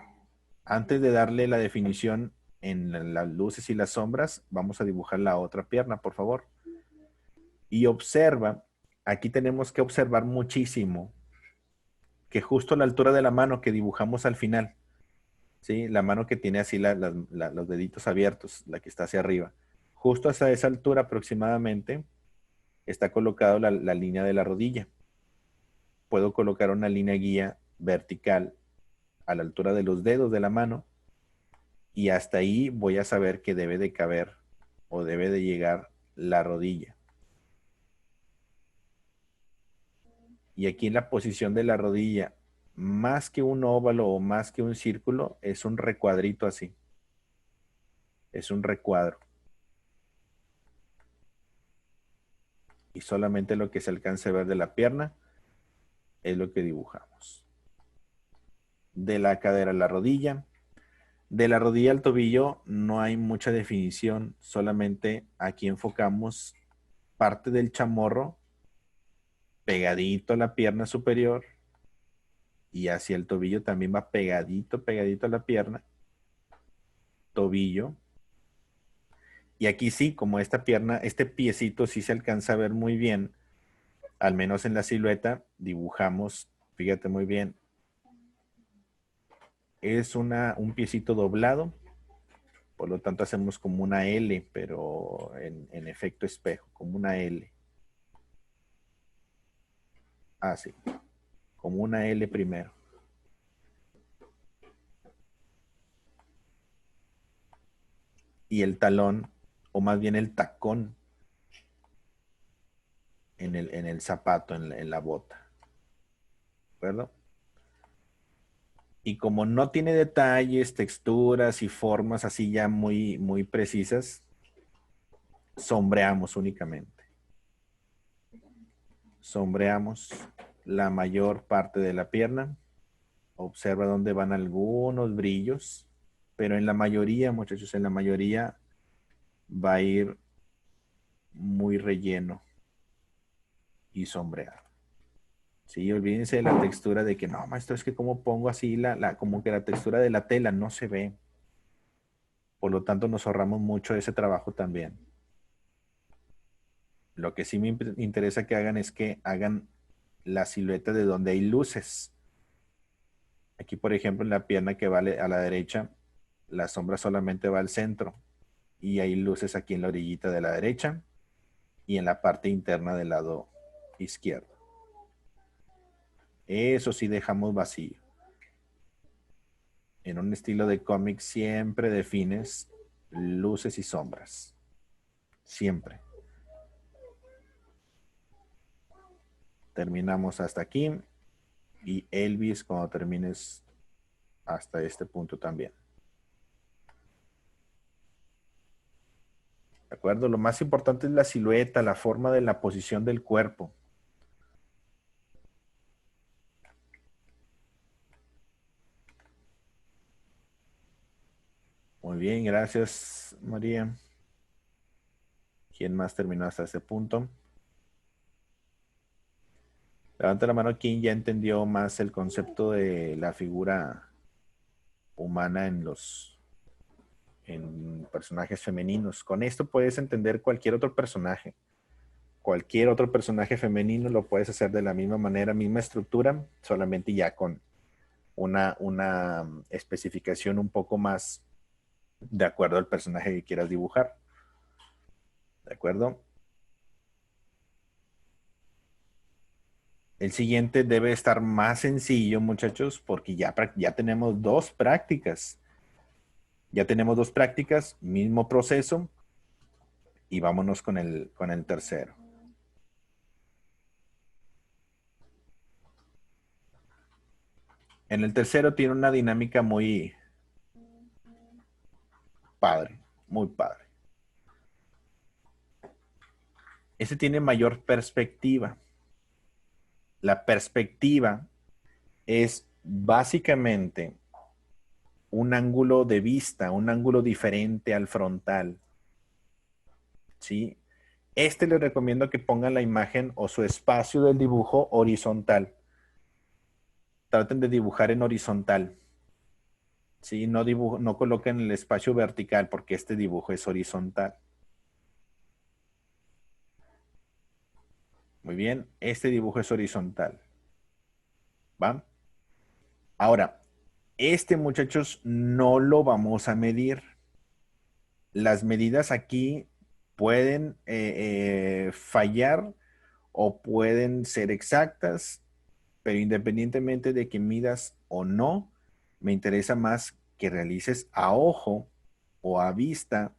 Antes de darle la definición en las luces y las sombras, vamos a dibujar la otra pierna, por favor. Y observa, aquí tenemos que observar muchísimo que justo a la altura de la mano que dibujamos al final, ¿sí? La mano que tiene así los deditos abiertos, la que está hacia arriba. Justo hasta esa altura aproximadamente está colocado la línea de la rodilla. Puedo colocar una línea guía vertical a la altura de los dedos de la mano y hasta ahí voy a saber que debe de caber o debe de llegar la rodilla. Y aquí en la posición de la rodilla, más que un óvalo o más que un círculo, es un recuadrito así. Es un recuadro. Y solamente lo que se alcance a ver de la pierna es lo que dibujamos. De la cadera a la rodilla. De la rodilla al tobillo no hay mucha definición. Solamente aquí enfocamos parte del chamorro pegadito a la pierna superior y hacia el tobillo también va pegadito, pegadito a la pierna, tobillo. Y aquí sí, como esta pierna, este piecito sí se alcanza a ver muy bien, al menos en la silueta, dibujamos, fíjate muy bien, es un piecito doblado, por lo tanto hacemos como una L, pero en efecto espejo, como una L. Así, como una L primero. Y el talón, o más bien el tacón, en el zapato, en la bota. ¿De acuerdo? Y como no tiene detalles, texturas y formas así ya muy, muy precisas, sombreamos únicamente. Sombreamos la mayor parte de la pierna. Observa dónde van algunos brillos, pero en la mayoría, muchachos, en la mayoría va a ir muy relleno y sombreado. Sí, olvídense de la textura de que no, maestro, es que cómo pongo así como que la textura de la tela no se ve. Por lo tanto, nos ahorramos mucho ese trabajo también. Lo que sí me interesa que hagan es que hagan la silueta de donde hay luces. Aquí, por ejemplo, en la pierna que va a la derecha, la sombra solamente va al centro y hay luces aquí en la orillita de la derecha y en la parte interna del lado izquierdo. Eso sí dejamos vacío. En un estilo de cómic siempre defines luces y sombras. Siempre. Terminamos hasta aquí y Elvis cuando termines hasta este punto también. ¿De acuerdo? Lo más importante es la silueta, la forma de la posición del cuerpo. Muy bien, gracias María. ¿Quién más terminó hasta ese punto? Levanta la mano quien ya entendió más el concepto de la figura humana en personajes femeninos. Con esto puedes entender cualquier otro personaje. Cualquier otro personaje femenino lo puedes hacer de la misma manera, misma estructura, solamente ya con una especificación un poco más de acuerdo al personaje que quieras dibujar. ¿De acuerdo? El siguiente debe estar más sencillo, muchachos, porque ya tenemos dos prácticas. Ya tenemos dos prácticas, mismo proceso, y vámonos con el tercero. En el tercero tiene una dinámica muy padre, muy padre. Ese tiene mayor perspectiva. La perspectiva es básicamente un ángulo de vista, un ángulo diferente al frontal. ¿Sí? Este les recomiendo que pongan la imagen o su espacio del dibujo horizontal. Traten de dibujar en horizontal. ¿Sí? No coloquen el espacio vertical porque este dibujo es horizontal. Muy bien, este dibujo es horizontal. ¿Va? Ahora, este, muchachos, no lo vamos a medir. Las medidas aquí pueden fallar o pueden ser exactas, pero independientemente de que midas o no, me interesa más que realices a ojo o a vista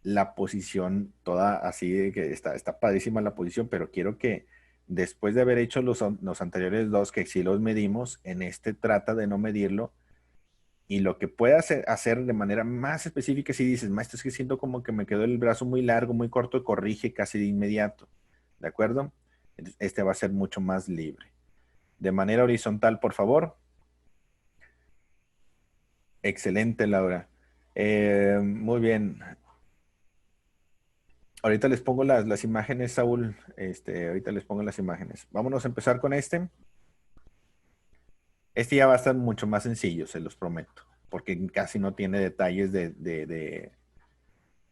la posición toda así de que está padrísima la posición, pero quiero que después de haber hecho los anteriores dos, que sí los medimos, en este trata de no medirlo y lo que puedas hacer de manera más específica si dices, maestro, es que siento como que me quedó el brazo muy largo, muy corto, corrige casi de inmediato, ¿de acuerdo? Entonces, este va a ser mucho más libre. De manera horizontal, por favor. Excelente, Laura. Muy bien. Ahorita les pongo las imágenes, Saúl. Ahorita les pongo las imágenes. Vámonos a empezar con este. Este ya va a estar mucho más sencillo, se los prometo, porque casi no tiene detalles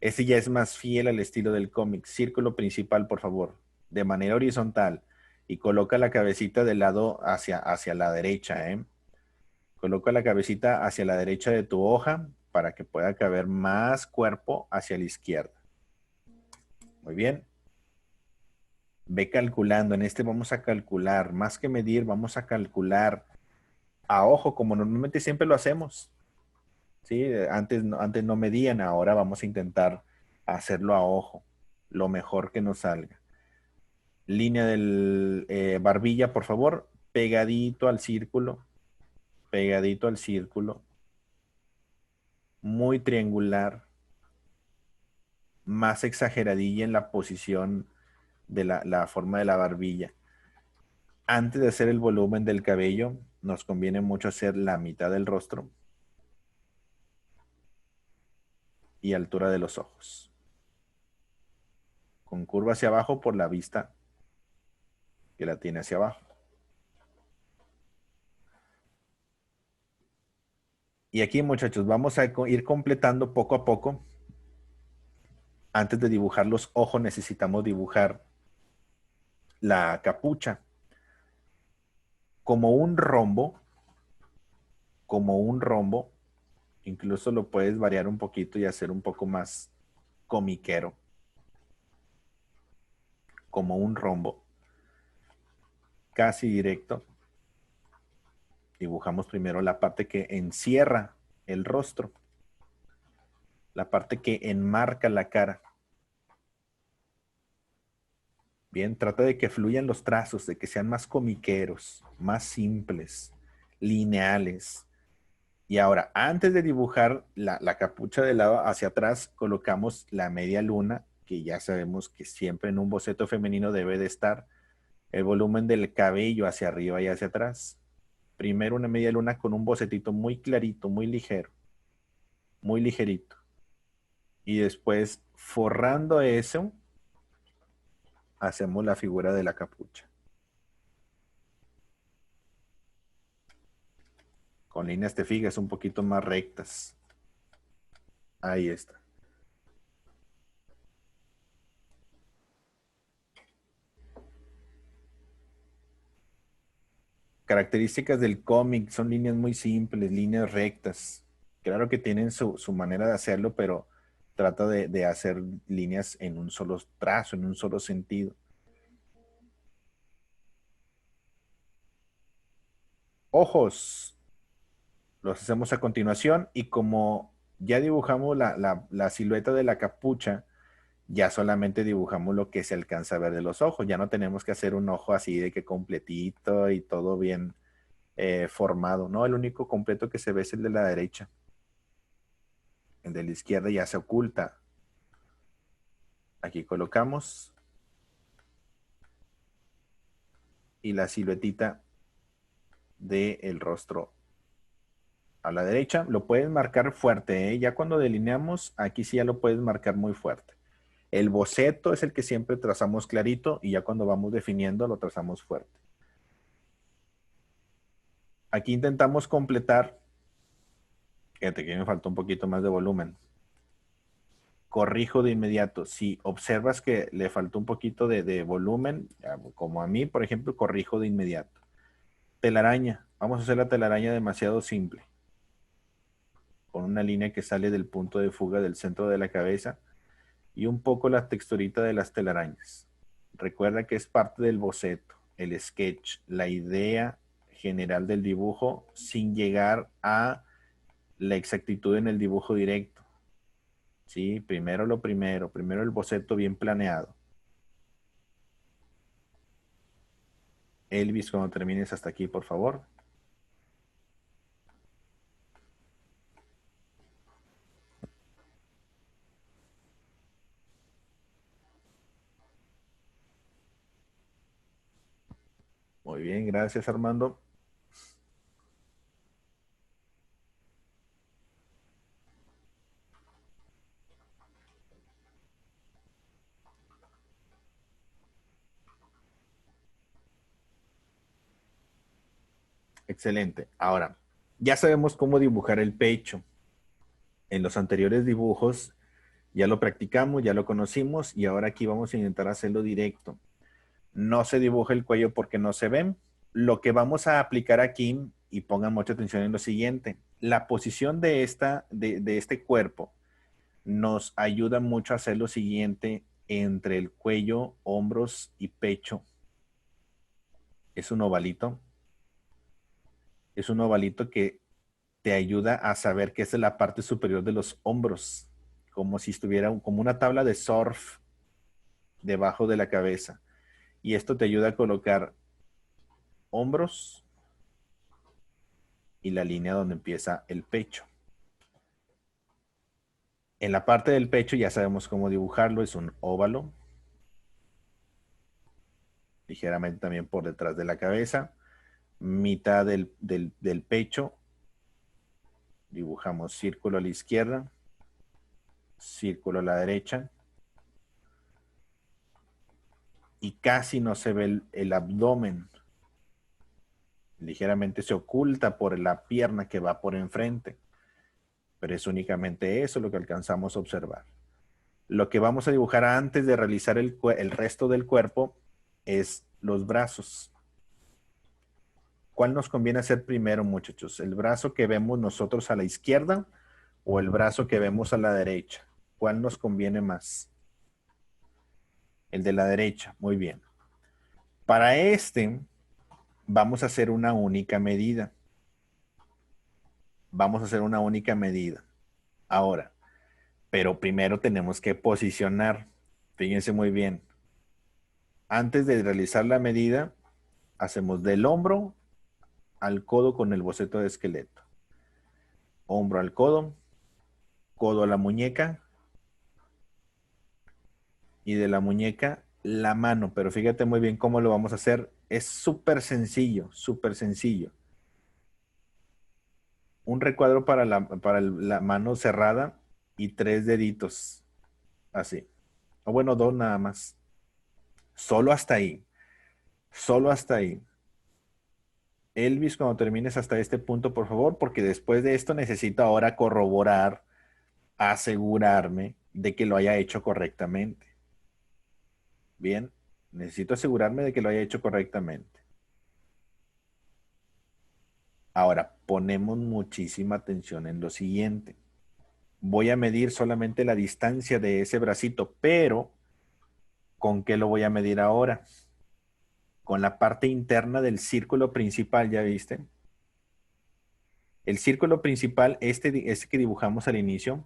Este ya es más fiel al estilo del cómic. Círculo principal, por favor, de manera horizontal. Y coloca la cabecita del lado hacia la derecha, ¿eh? Coloca la cabecita hacia la derecha de tu hoja para que pueda caber más cuerpo hacia la izquierda. Muy bien. Ve calculando. En este vamos a calcular. Más que medir, vamos a calcular a ojo, como normalmente siempre lo hacemos. ¿Sí? Antes no medían, ahora vamos a intentar hacerlo a ojo. Lo mejor que nos salga. Línea del barbilla, por favor. Pegadito al círculo. Pegadito al círculo. Muy triangular. Más exageradilla en la posición de la forma de la barbilla. Antes de hacer el volumen del cabello, nos conviene mucho hacer la mitad del rostro y altura de los ojos. Con curva hacia abajo por la vista que la tiene hacia abajo. Y aquí, muchachos, vamos a ir completando poco a poco. Antes de dibujar los ojos, necesitamos dibujar la capucha como un rombo, como un rombo. Incluso lo puedes variar un poquito y hacer un poco más comiquero, como un rombo, casi directo. Dibujamos primero la parte que encierra el rostro, la parte que enmarca la cara. Bien, trata de que fluyan los trazos, de que sean más comiqueros, más simples, lineales. Y ahora, antes de dibujar la capucha de lado hacia atrás, colocamos la media luna, que ya sabemos que siempre en un boceto femenino debe de estar el volumen del cabello hacia arriba y hacia atrás. Primero una media luna con un bocetito muy clarito, muy ligero, muy ligerito. Y después, forrando eso, hacemos la figura de la capucha. Con líneas, te fijas, un poquito más rectas. Ahí está. Características del cómic son líneas muy simples, líneas rectas. Claro que tienen su manera de hacerlo, pero trata de hacer líneas en un solo trazo, en un solo sentido. Ojos, los hacemos a continuación y como ya dibujamos la silueta de la capucha, ya solamente dibujamos lo que se alcanza a ver de los ojos. Ya no tenemos que hacer un ojo así de que completito y todo bien formado. No, el único completo que se ve es el de la derecha. El de la izquierda ya se oculta. Aquí colocamos y la siluetita del rostro a la derecha. Lo puedes marcar fuerte, ¿eh? Ya cuando delineamos, aquí sí ya lo puedes marcar muy fuerte. El boceto es el que siempre trazamos clarito y ya cuando vamos definiendo lo trazamos fuerte. Aquí intentamos completar. Fíjate que me faltó un poquito más de volumen. Corrijo de inmediato. Si observas que le faltó un poquito de volumen, como a mí, por ejemplo, corrijo de inmediato. Telaraña. Vamos a hacer la telaraña demasiado simple. Con una línea que sale del punto de fuga del centro de la cabeza y un poco la texturita de las telarañas. Recuerda que es parte del boceto, el sketch, la idea general del dibujo sin llegar a la exactitud en el dibujo directo. Sí, primero lo primero, primero el boceto bien planeado. Elvis, cuando termines hasta aquí, por favor. Muy bien, gracias Armando. Excelente. Ahora, ya sabemos cómo dibujar el pecho. En los anteriores dibujos ya lo practicamos, ya lo conocimos y ahora aquí vamos a intentar hacerlo directo. No se dibuja el cuello porque no se ven. Lo que vamos a aplicar aquí, y pongan mucha atención en lo siguiente, la posición de este cuerpo nos ayuda mucho a hacer lo siguiente entre el cuello, hombros y pecho. Es un ovalito. Es un ovalito que te ayuda a saber que esta es la parte superior de los hombros, como si estuviera como una tabla de surf debajo de la cabeza. Y esto te ayuda a colocar hombros y la línea donde empieza el pecho. En la parte del pecho ya sabemos cómo dibujarlo, es un óvalo, ligeramente también por detrás de la cabeza, mitad del pecho, dibujamos círculo a la izquierda, círculo a la derecha, y casi no se ve el abdomen, ligeramente se oculta por la pierna que va por enfrente. pero es únicamente eso lo que alcanzamos a observar. Lo que vamos a dibujar antes de realizar el resto del cuerpo es los brazos. ¿Cuál nos conviene hacer primero, muchachos? ¿El brazo que vemos nosotros a la izquierda o el brazo que vemos a la derecha? ¿Cuál nos conviene más? El de la derecha, muy bien. Para este, vamos a hacer una única medida. Vamos a hacer una única medida. Ahora, pero primero tenemos que posicionar. Fíjense muy bien. Antes de realizar la medida, hacemos del hombro al codo con el boceto de esqueleto. Hombro al codo, codo a la muñeca y de la muñeca la mano. Pero fíjate muy bien cómo lo vamos a hacer. Es súper sencillo, súper sencillo. Un recuadro para la mano cerrada y 3 deditos. Así. O bueno, 2 nada más. Solo hasta ahí. Solo hasta ahí. Elvis, cuando termines hasta este punto, por favor, porque después de esto necesito ahora corroborar, asegurarme de que lo haya hecho correctamente. Bien, necesito asegurarme de que lo haya hecho correctamente. Ahora, ponemos muchísima atención en lo siguiente. Voy a medir solamente la distancia de ese bracito, pero ¿con qué lo voy a medir ahora? Con la parte interna del círculo principal, ¿ya viste? El círculo principal, este que dibujamos al inicio,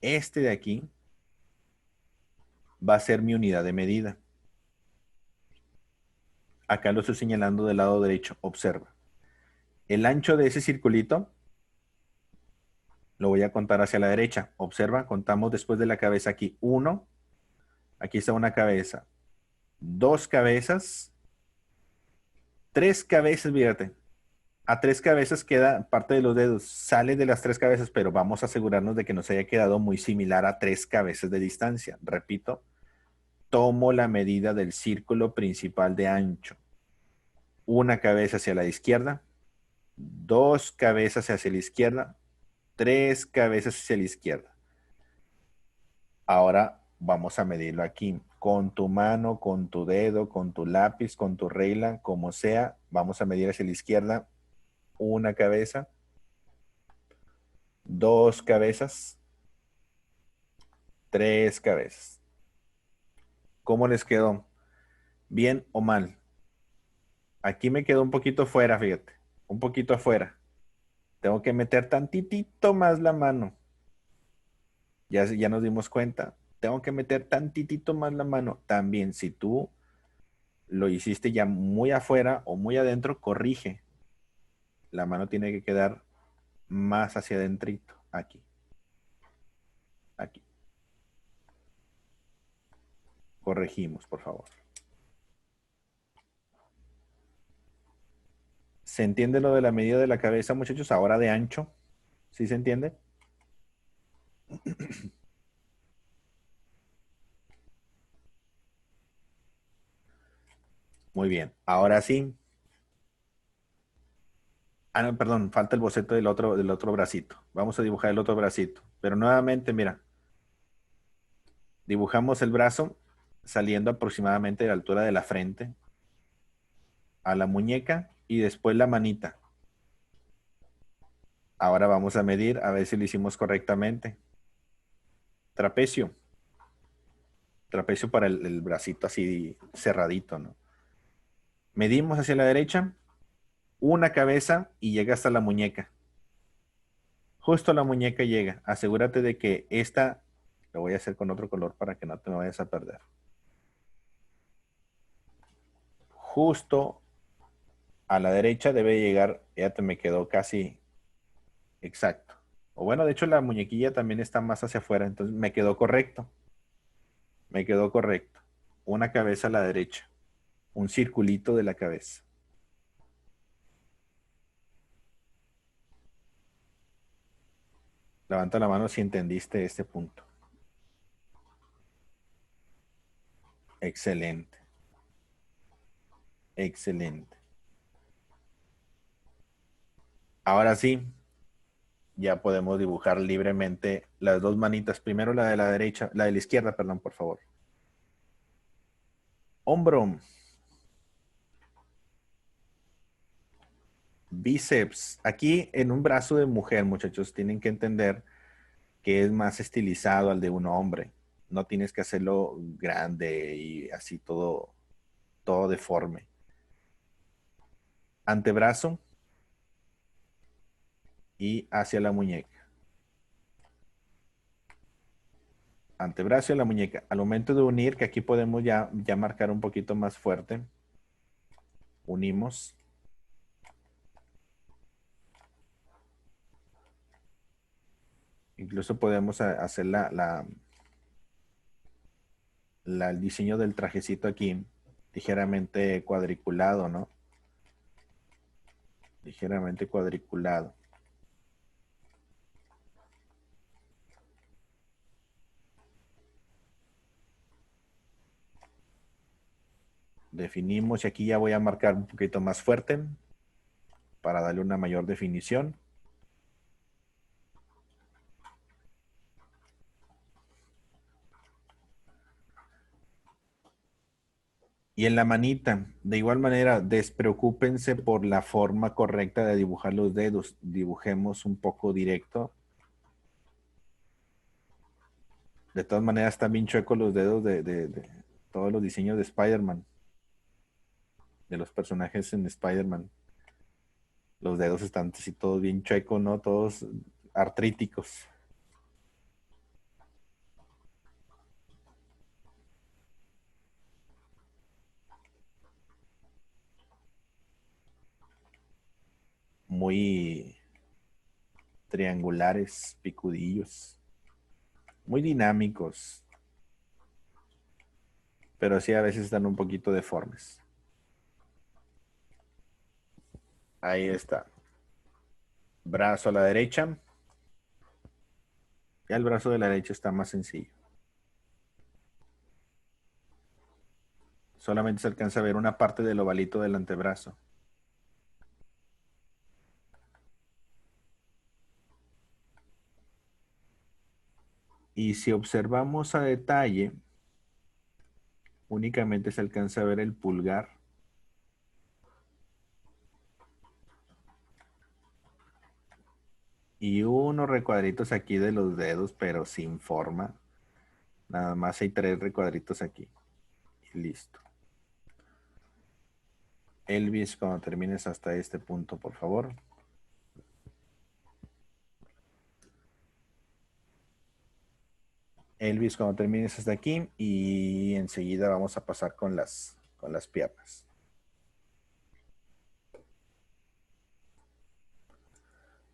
este de aquí, va a ser mi unidad de medida. Acá lo estoy señalando del lado derecho, observa. El ancho de ese circulito lo voy a contar hacia la derecha. Observa, contamos después de la cabeza aquí. 1, aquí está una cabeza. 2 cabezas. 3 cabezas, fíjate. A 3 cabezas queda parte de los dedos. Sale de las 3 cabezas, pero vamos a asegurarnos de que nos haya quedado muy similar a 3 cabezas de distancia. Repito, tomo la medida del círculo principal de ancho. Una cabeza hacia la izquierda, 2 cabezas hacia la izquierda, 3 cabezas hacia la izquierda. Ahora vamos a medirlo aquí. Con tu mano, con tu dedo, con tu lápiz, con tu regla, como sea, vamos a medir hacia la izquierda una cabeza, 2 cabezas, 3 cabezas. ¿Cómo les quedó? ¿Bien o mal? Aquí me quedó un poquito fuera, fíjate. Un poquito afuera. Tengo que meter tantitito más la mano. Ya nos dimos cuenta. Tengo que meter tantitito más la mano. También, si tú lo hiciste ya muy afuera o muy adentro, corrige. La mano tiene que quedar más hacia adentrito. Aquí. Aquí. Corregimos, por favor. ¿Se entiende lo de la medida de la cabeza, muchachos? Ahora de ancho. ¿Sí se entiende? Muy bien. Ahora sí. Ah, no, perdón, falta el boceto del otro bracito. Vamos a dibujar el otro bracito. Pero nuevamente, mira, dibujamos el brazo saliendo aproximadamente de la altura de la frente a la muñeca y después la manita. Ahora vamos a medir a ver si lo hicimos correctamente. Trapecio. Trapecio para el bracito así cerradito, ¿no? Medimos hacia la derecha una cabeza y llega hasta la muñeca. Justo a la muñeca llega. Asegúrate de que esta, lo voy a hacer con otro color para que no te me vayas a perder. Justo a la derecha debe llegar, ya te me quedó casi exacto. O bueno, de hecho la muñequilla también está más hacia afuera, entonces me quedó correcto. Me quedó correcto. Una cabeza a la derecha. Un circulito de la cabeza. Levanta la mano si entendiste este punto. Excelente. Excelente. Ahora sí, ya podemos dibujar libremente las dos manitas. Primero la de la derecha, la de la izquierda, perdón, por favor. Hombro. Bíceps. Aquí en un brazo de mujer, muchachos, tienen que entender que es más estilizado al de un hombre. No tienes que hacerlo grande y así todo deforme. Antebrazo y hacia la muñeca. Antebrazo y la muñeca. Al momento de unir, que aquí podemos ya marcar un poquito más fuerte, unimos. Incluso podemos hacer el diseño del trajecito aquí ligeramente cuadriculado, ¿no? Ligeramente cuadriculado. Definimos y aquí ya voy a marcar un poquito más fuerte para darle una mayor definición. Y en la manita, de igual manera, despreocúpense por la forma correcta de dibujar los dedos. Dibujemos un poco directo. De todas maneras, están bien chuecos los dedos de todos los diseños de Spider-Man. De los personajes en Spider-Man. Los dedos están así todos bien chuecos, ¿no? Todos artríticos. Muy triangulares, picudillos. Muy dinámicos. Pero sí a veces están un poquito deformes. Ahí está. Brazo a la derecha. Ya el brazo de la derecha está más sencillo. Solamente se alcanza a ver una parte del ovalito del antebrazo. Y si observamos a detalle, únicamente se alcanza a ver el pulgar. Y unos recuadritos aquí de los dedos, pero sin forma. Nada más hay 3 recuadritos aquí. Y listo. Elvis, cuando termines hasta este punto, por favor. Elvis, cuando termines hasta aquí. Y enseguida vamos a pasar con las piernas.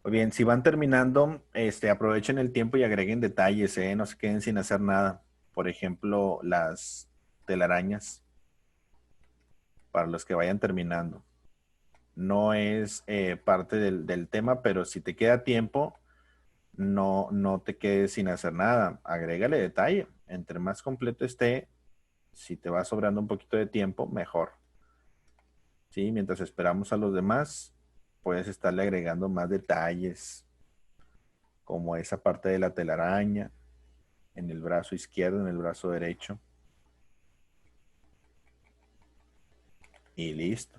Muy bien, si van terminando, aprovechen el tiempo y agreguen detalles, no se queden sin hacer nada. Por ejemplo, las telarañas, para los que vayan terminando. No es parte del tema, pero si te queda tiempo, no te quedes sin hacer nada. Agrégale detalle. Entre más completo esté, si te va sobrando un poquito de tiempo, mejor. ¿Sí? Mientras esperamos a los demás, puedes estarle agregando más detalles, como esa parte de la telaraña, en el brazo izquierdo, en el brazo derecho. Y listo.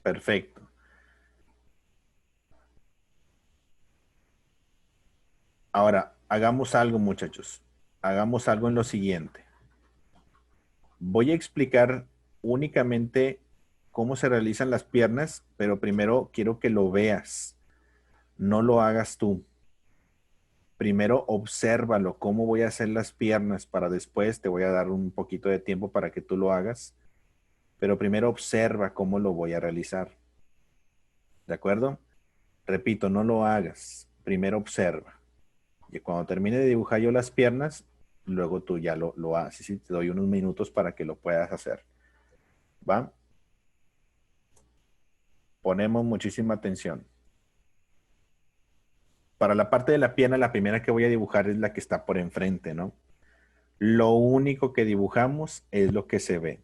Perfecto. Ahora, hagamos algo, muchachos. Hagamos algo en lo siguiente. Voy a explicar únicamente cómo se realizan las piernas, pero primero quiero que lo veas. No lo hagas tú. Primero obsérvalo, cómo voy a hacer las piernas para después te voy a dar un poquito de tiempo para que tú lo hagas, pero primero observa cómo lo voy a realizar. ¿De acuerdo? Repito, no lo hagas. Primero observa. Y cuando termine de dibujar yo las piernas, luego tú ya lo haces y te doy unos minutos para que lo puedas hacer. ¿Va? Ponemos muchísima atención. Para la parte de la pierna, la primera que voy a dibujar es la que está por enfrente, ¿no? Lo único que dibujamos es lo que se ve.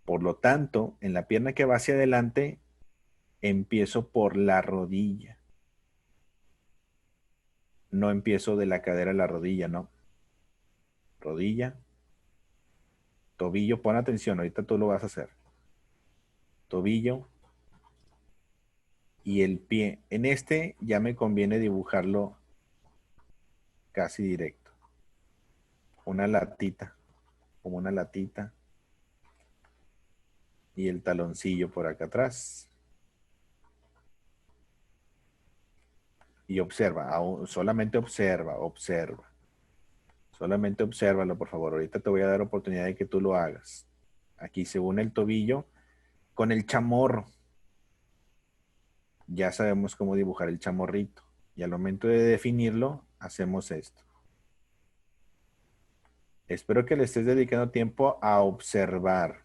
Por lo tanto, en la pierna que va hacia adelante, empiezo por la rodilla. No empiezo de la cadera a la rodilla, no. Rodilla, tobillo, pon atención, ahorita tú lo vas a hacer. Tobillo y el pie. En este ya me conviene dibujarlo casi directo. Una latita, como una latita. Y el taloncillo por acá atrás. Y observa, solamente observa, observa. Solamente obsérvalo, por favor. Ahorita te voy a dar oportunidad de que tú lo hagas. Aquí se une el tobillo con el chamorro. Ya sabemos cómo dibujar el chamorrito. Y al momento de definirlo, hacemos esto. Espero que le estés dedicando tiempo a observar.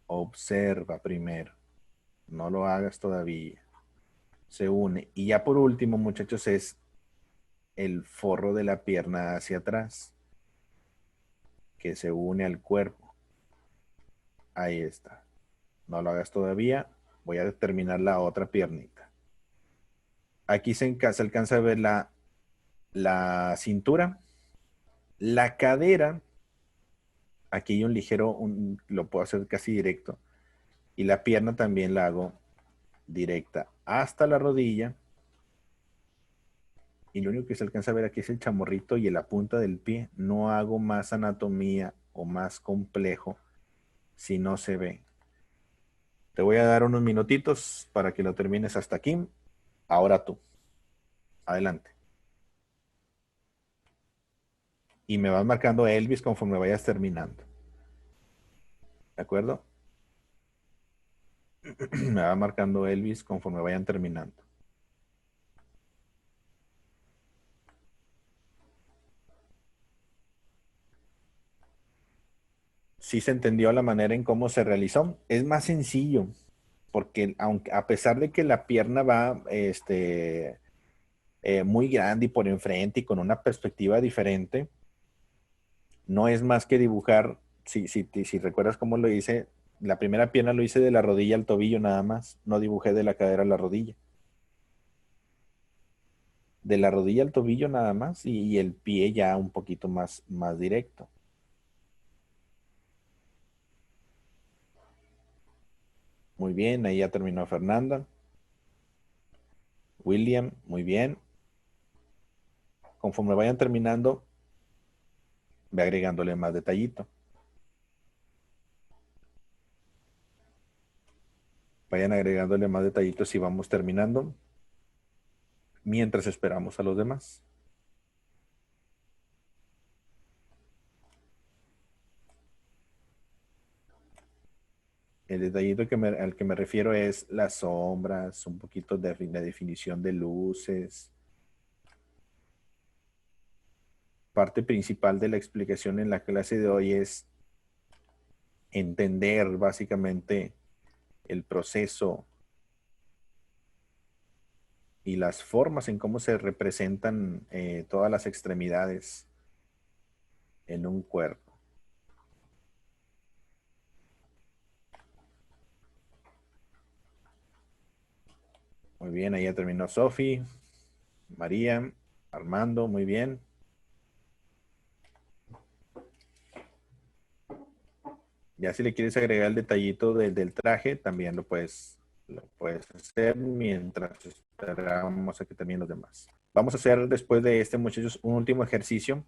Observa primero. No lo hagas todavía. Se une. Y ya por último, muchachos, es el forro de la pierna hacia atrás, que se une al cuerpo. Ahí está. No lo hagas todavía. Voy a terminar la otra piernita. Aquí se alcanza a ver la cintura, la cadera. Aquí hay un ligero, lo puedo hacer casi directo. Y la pierna también la hago directa hasta la rodilla. Y lo único que se alcanza a ver aquí es el chamorrito y la punta del pie. No hago más anatomía o más complejo si no se ve. Te voy a dar unos minutitos para que lo termines hasta aquí. Ahora tú. Adelante. Y me vas marcando Elvis conforme vayas terminando. ¿De acuerdo? Me va marcando Elvis conforme vayan terminando. Sí se entendió la manera en cómo se realizó. Es más sencillo, porque aunque a pesar de que la pierna va muy grande y por enfrente y con una perspectiva diferente, no es más que dibujar, si recuerdas cómo lo hice, la primera pierna lo hice de la rodilla al tobillo nada más, no dibujé de la cadera a la rodilla. De la rodilla al tobillo nada más y el pie ya un poquito más directo. Muy bien, ahí ya terminó Fernanda. William, muy bien. Conforme vayan terminando, ve agregándole más detallito. Vayan agregándole más detallitos y vamos terminando mientras esperamos a los demás. El detallito al que me refiero es las sombras, un poquito de la definición de luces. Parte principal de la explicación en la clase de hoy es entender básicamente el proceso y las formas en cómo se representan todas las extremidades en un cuerpo. Muy bien, ahí ya terminó Sofi, María, Armando, muy bien. Ya si le quieres agregar el detallito del traje, también lo puedes hacer mientras esperamos a que terminen los demás. Vamos a hacer después de este, muchachos, un último ejercicio.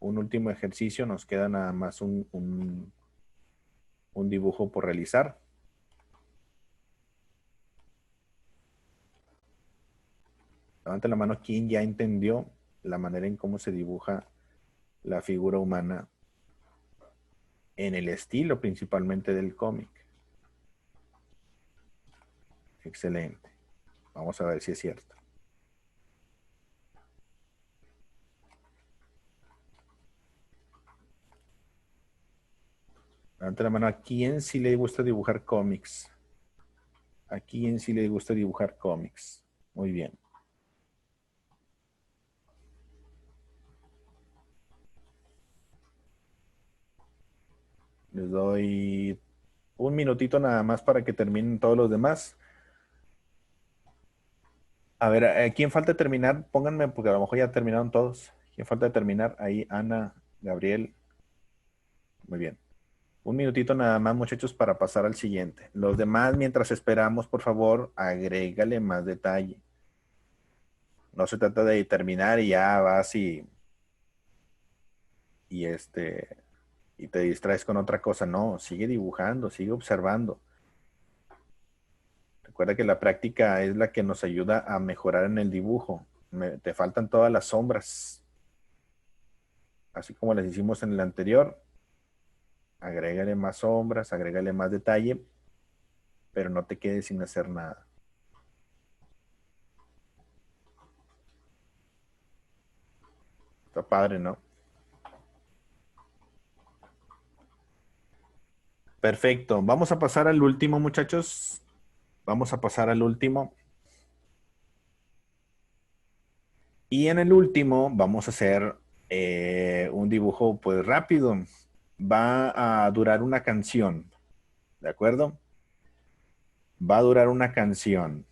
Un último ejercicio, nos queda nada más un dibujo por realizar. Levanta la mano quien ya entendió la manera en cómo se dibuja la figura humana en el estilo principalmente del cómic. Excelente. Vamos a ver si es cierto. Levanta la mano a quien sí le gusta dibujar cómics. A quien sí le gusta dibujar cómics. Muy bien. Les doy Un minutito nada más para que terminen todos los demás. A ver, ¿quién falta terminar? Pónganme, porque a lo mejor ya terminaron todos. ¿Quién falta terminar? Ahí, Ana, Gabriel. Muy bien. Un minutito nada más, muchachos, para pasar al siguiente. Los demás, mientras esperamos, por favor, agrégale más detalle. No se trata de terminar y ya vas y y te distraes con otra cosa. No, sigue dibujando, sigue observando. Recuerda que la práctica es la que nos ayuda a mejorar en el dibujo. Te faltan todas las sombras, así como las hicimos en el anterior. Agrégale más sombras, agrégale más detalle, pero no te quedes sin hacer nada. Está padre, ¿no? Perfecto. Vamos a pasar al último, muchachos. Vamos a pasar al último. Y en el último vamos a hacer un dibujo pues rápido. Va a durar una canción, ¿de acuerdo? Va a durar una canción.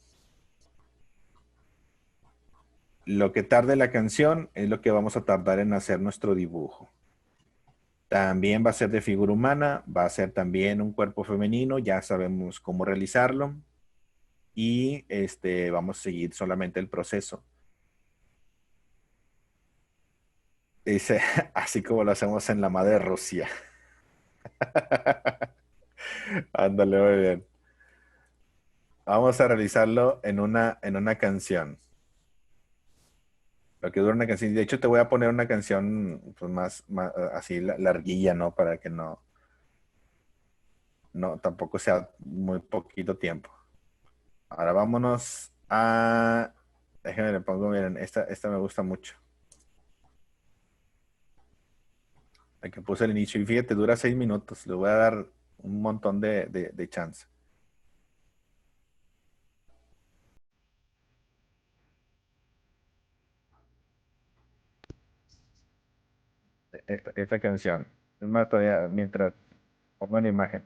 Lo que tarde la canción es lo que vamos a tardar en hacer nuestro dibujo. También va a ser de figura humana, va a ser también un cuerpo femenino, ya sabemos cómo realizarlo y vamos a seguir solamente el proceso. Dice, así como lo hacemos en la madre Rusia. Ándale, muy bien. Vamos a realizarlo en una canción. Lo que dura una canción. De hecho, te voy a poner una canción pues, más así larguilla, ¿no? Para que no tampoco sea muy poquito tiempo. Ahora vámonos a... Déjenme le pongo, miren, esta me gusta mucho. La que puse al inicio. Y fíjate, dura 6 minutos. Le voy a dar un montón de chance. Esta canción. Es más, todavía, mientras pongo la imagen.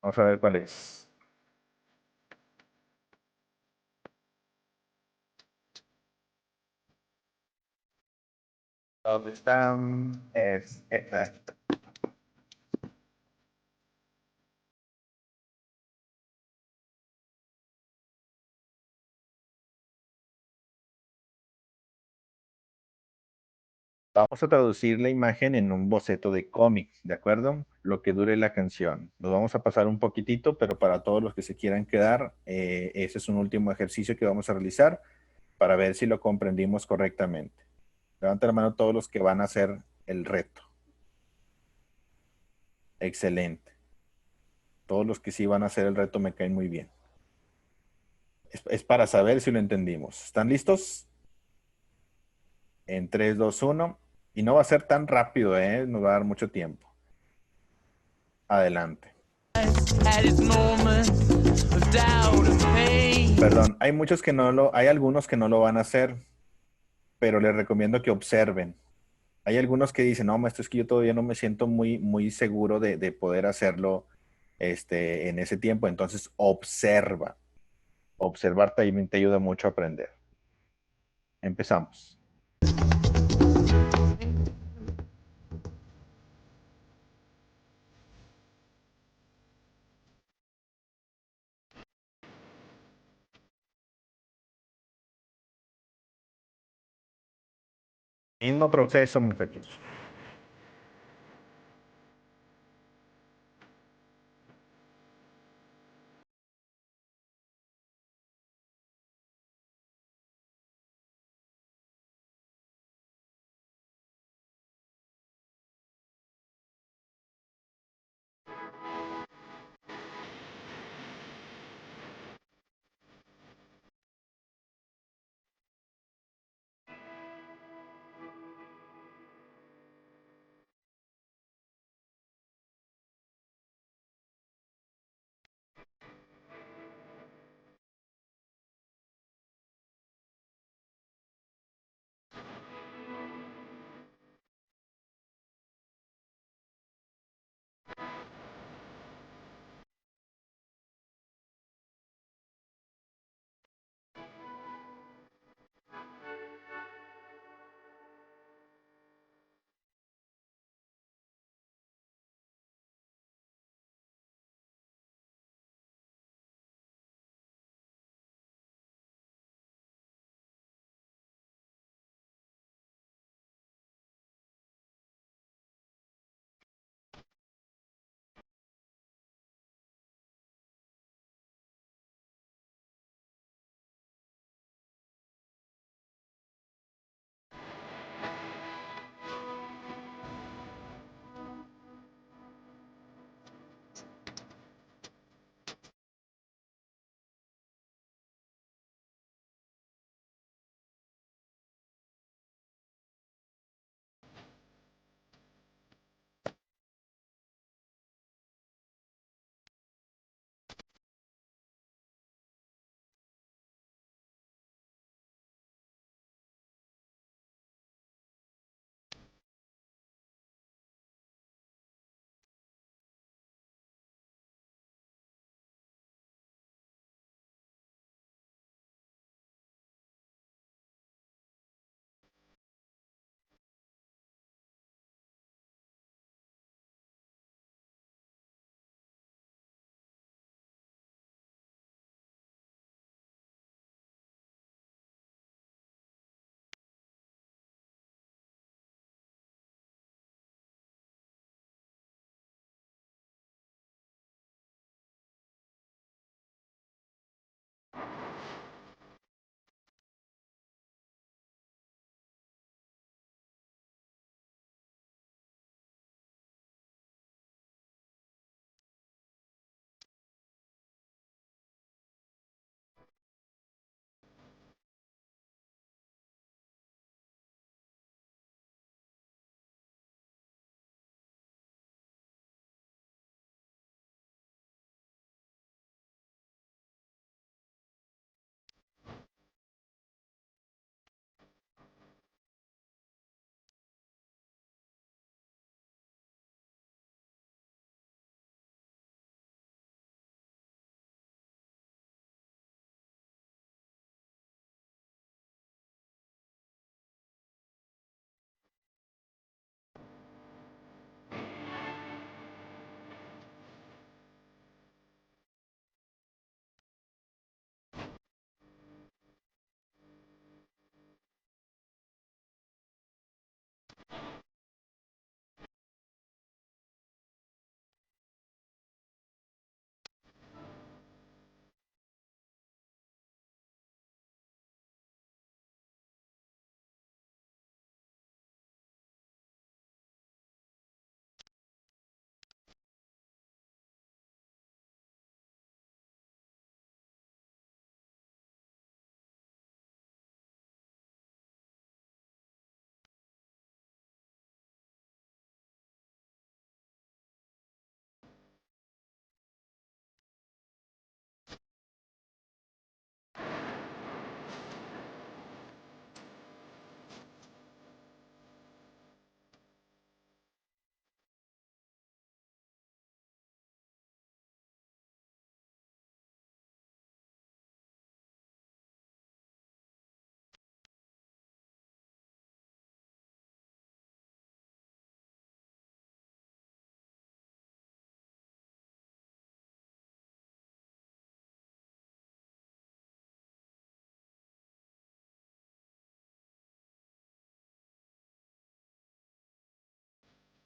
Vamos a ver cuál es. ¿Dónde están? Es esta. Vamos a traducir la imagen en un boceto de cómic, ¿de acuerdo? Lo que dure la canción. Nos vamos a pasar un poquitito, pero para todos los que se quieran quedar, ese es un último ejercicio que vamos a realizar para ver si lo comprendimos correctamente. Levanten la mano todos los que van a hacer el reto. Excelente. Todos los que sí van a hacer el reto me caen muy bien. Es para saber si lo entendimos. ¿Están listos? En 3, 2, 1. Y no va a ser tan rápido, ¿eh? Nos va a dar mucho tiempo. Adelante. Perdón, hay muchos que no hay algunos que no lo van a hacer, pero les recomiendo que observen. Hay algunos que dicen, no, maestro, es que yo todavía no me siento muy seguro de poder hacerlo en ese tiempo. Entonces, observa. Observar te ayuda mucho a aprender. Empezamos. Mismo proceso, muchachos.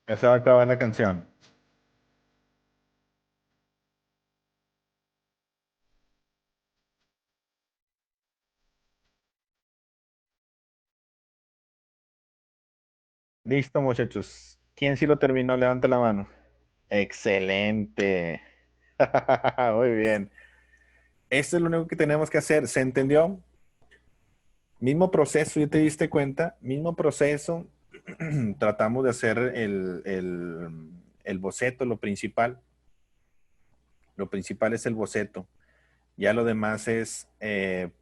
Ya se va a acabar la canción. Listo, muchachos. ¿Quién sí lo terminó? Levante la mano. Excelente. Muy bien. Esto es lo único que tenemos que hacer. ¿Se entendió? Mismo proceso, ¿ya te diste cuenta? Mismo proceso. Tratamos de hacer el boceto, lo principal. Lo principal es el boceto. Ya lo demás es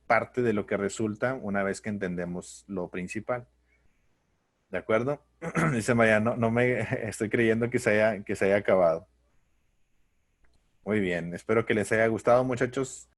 parte de lo que resulta una vez que entendemos lo principal. ¿De acuerdo? Dice Maya, no, no me estoy creyendo que se haya acabado. Muy bien, espero que les haya gustado, muchachos.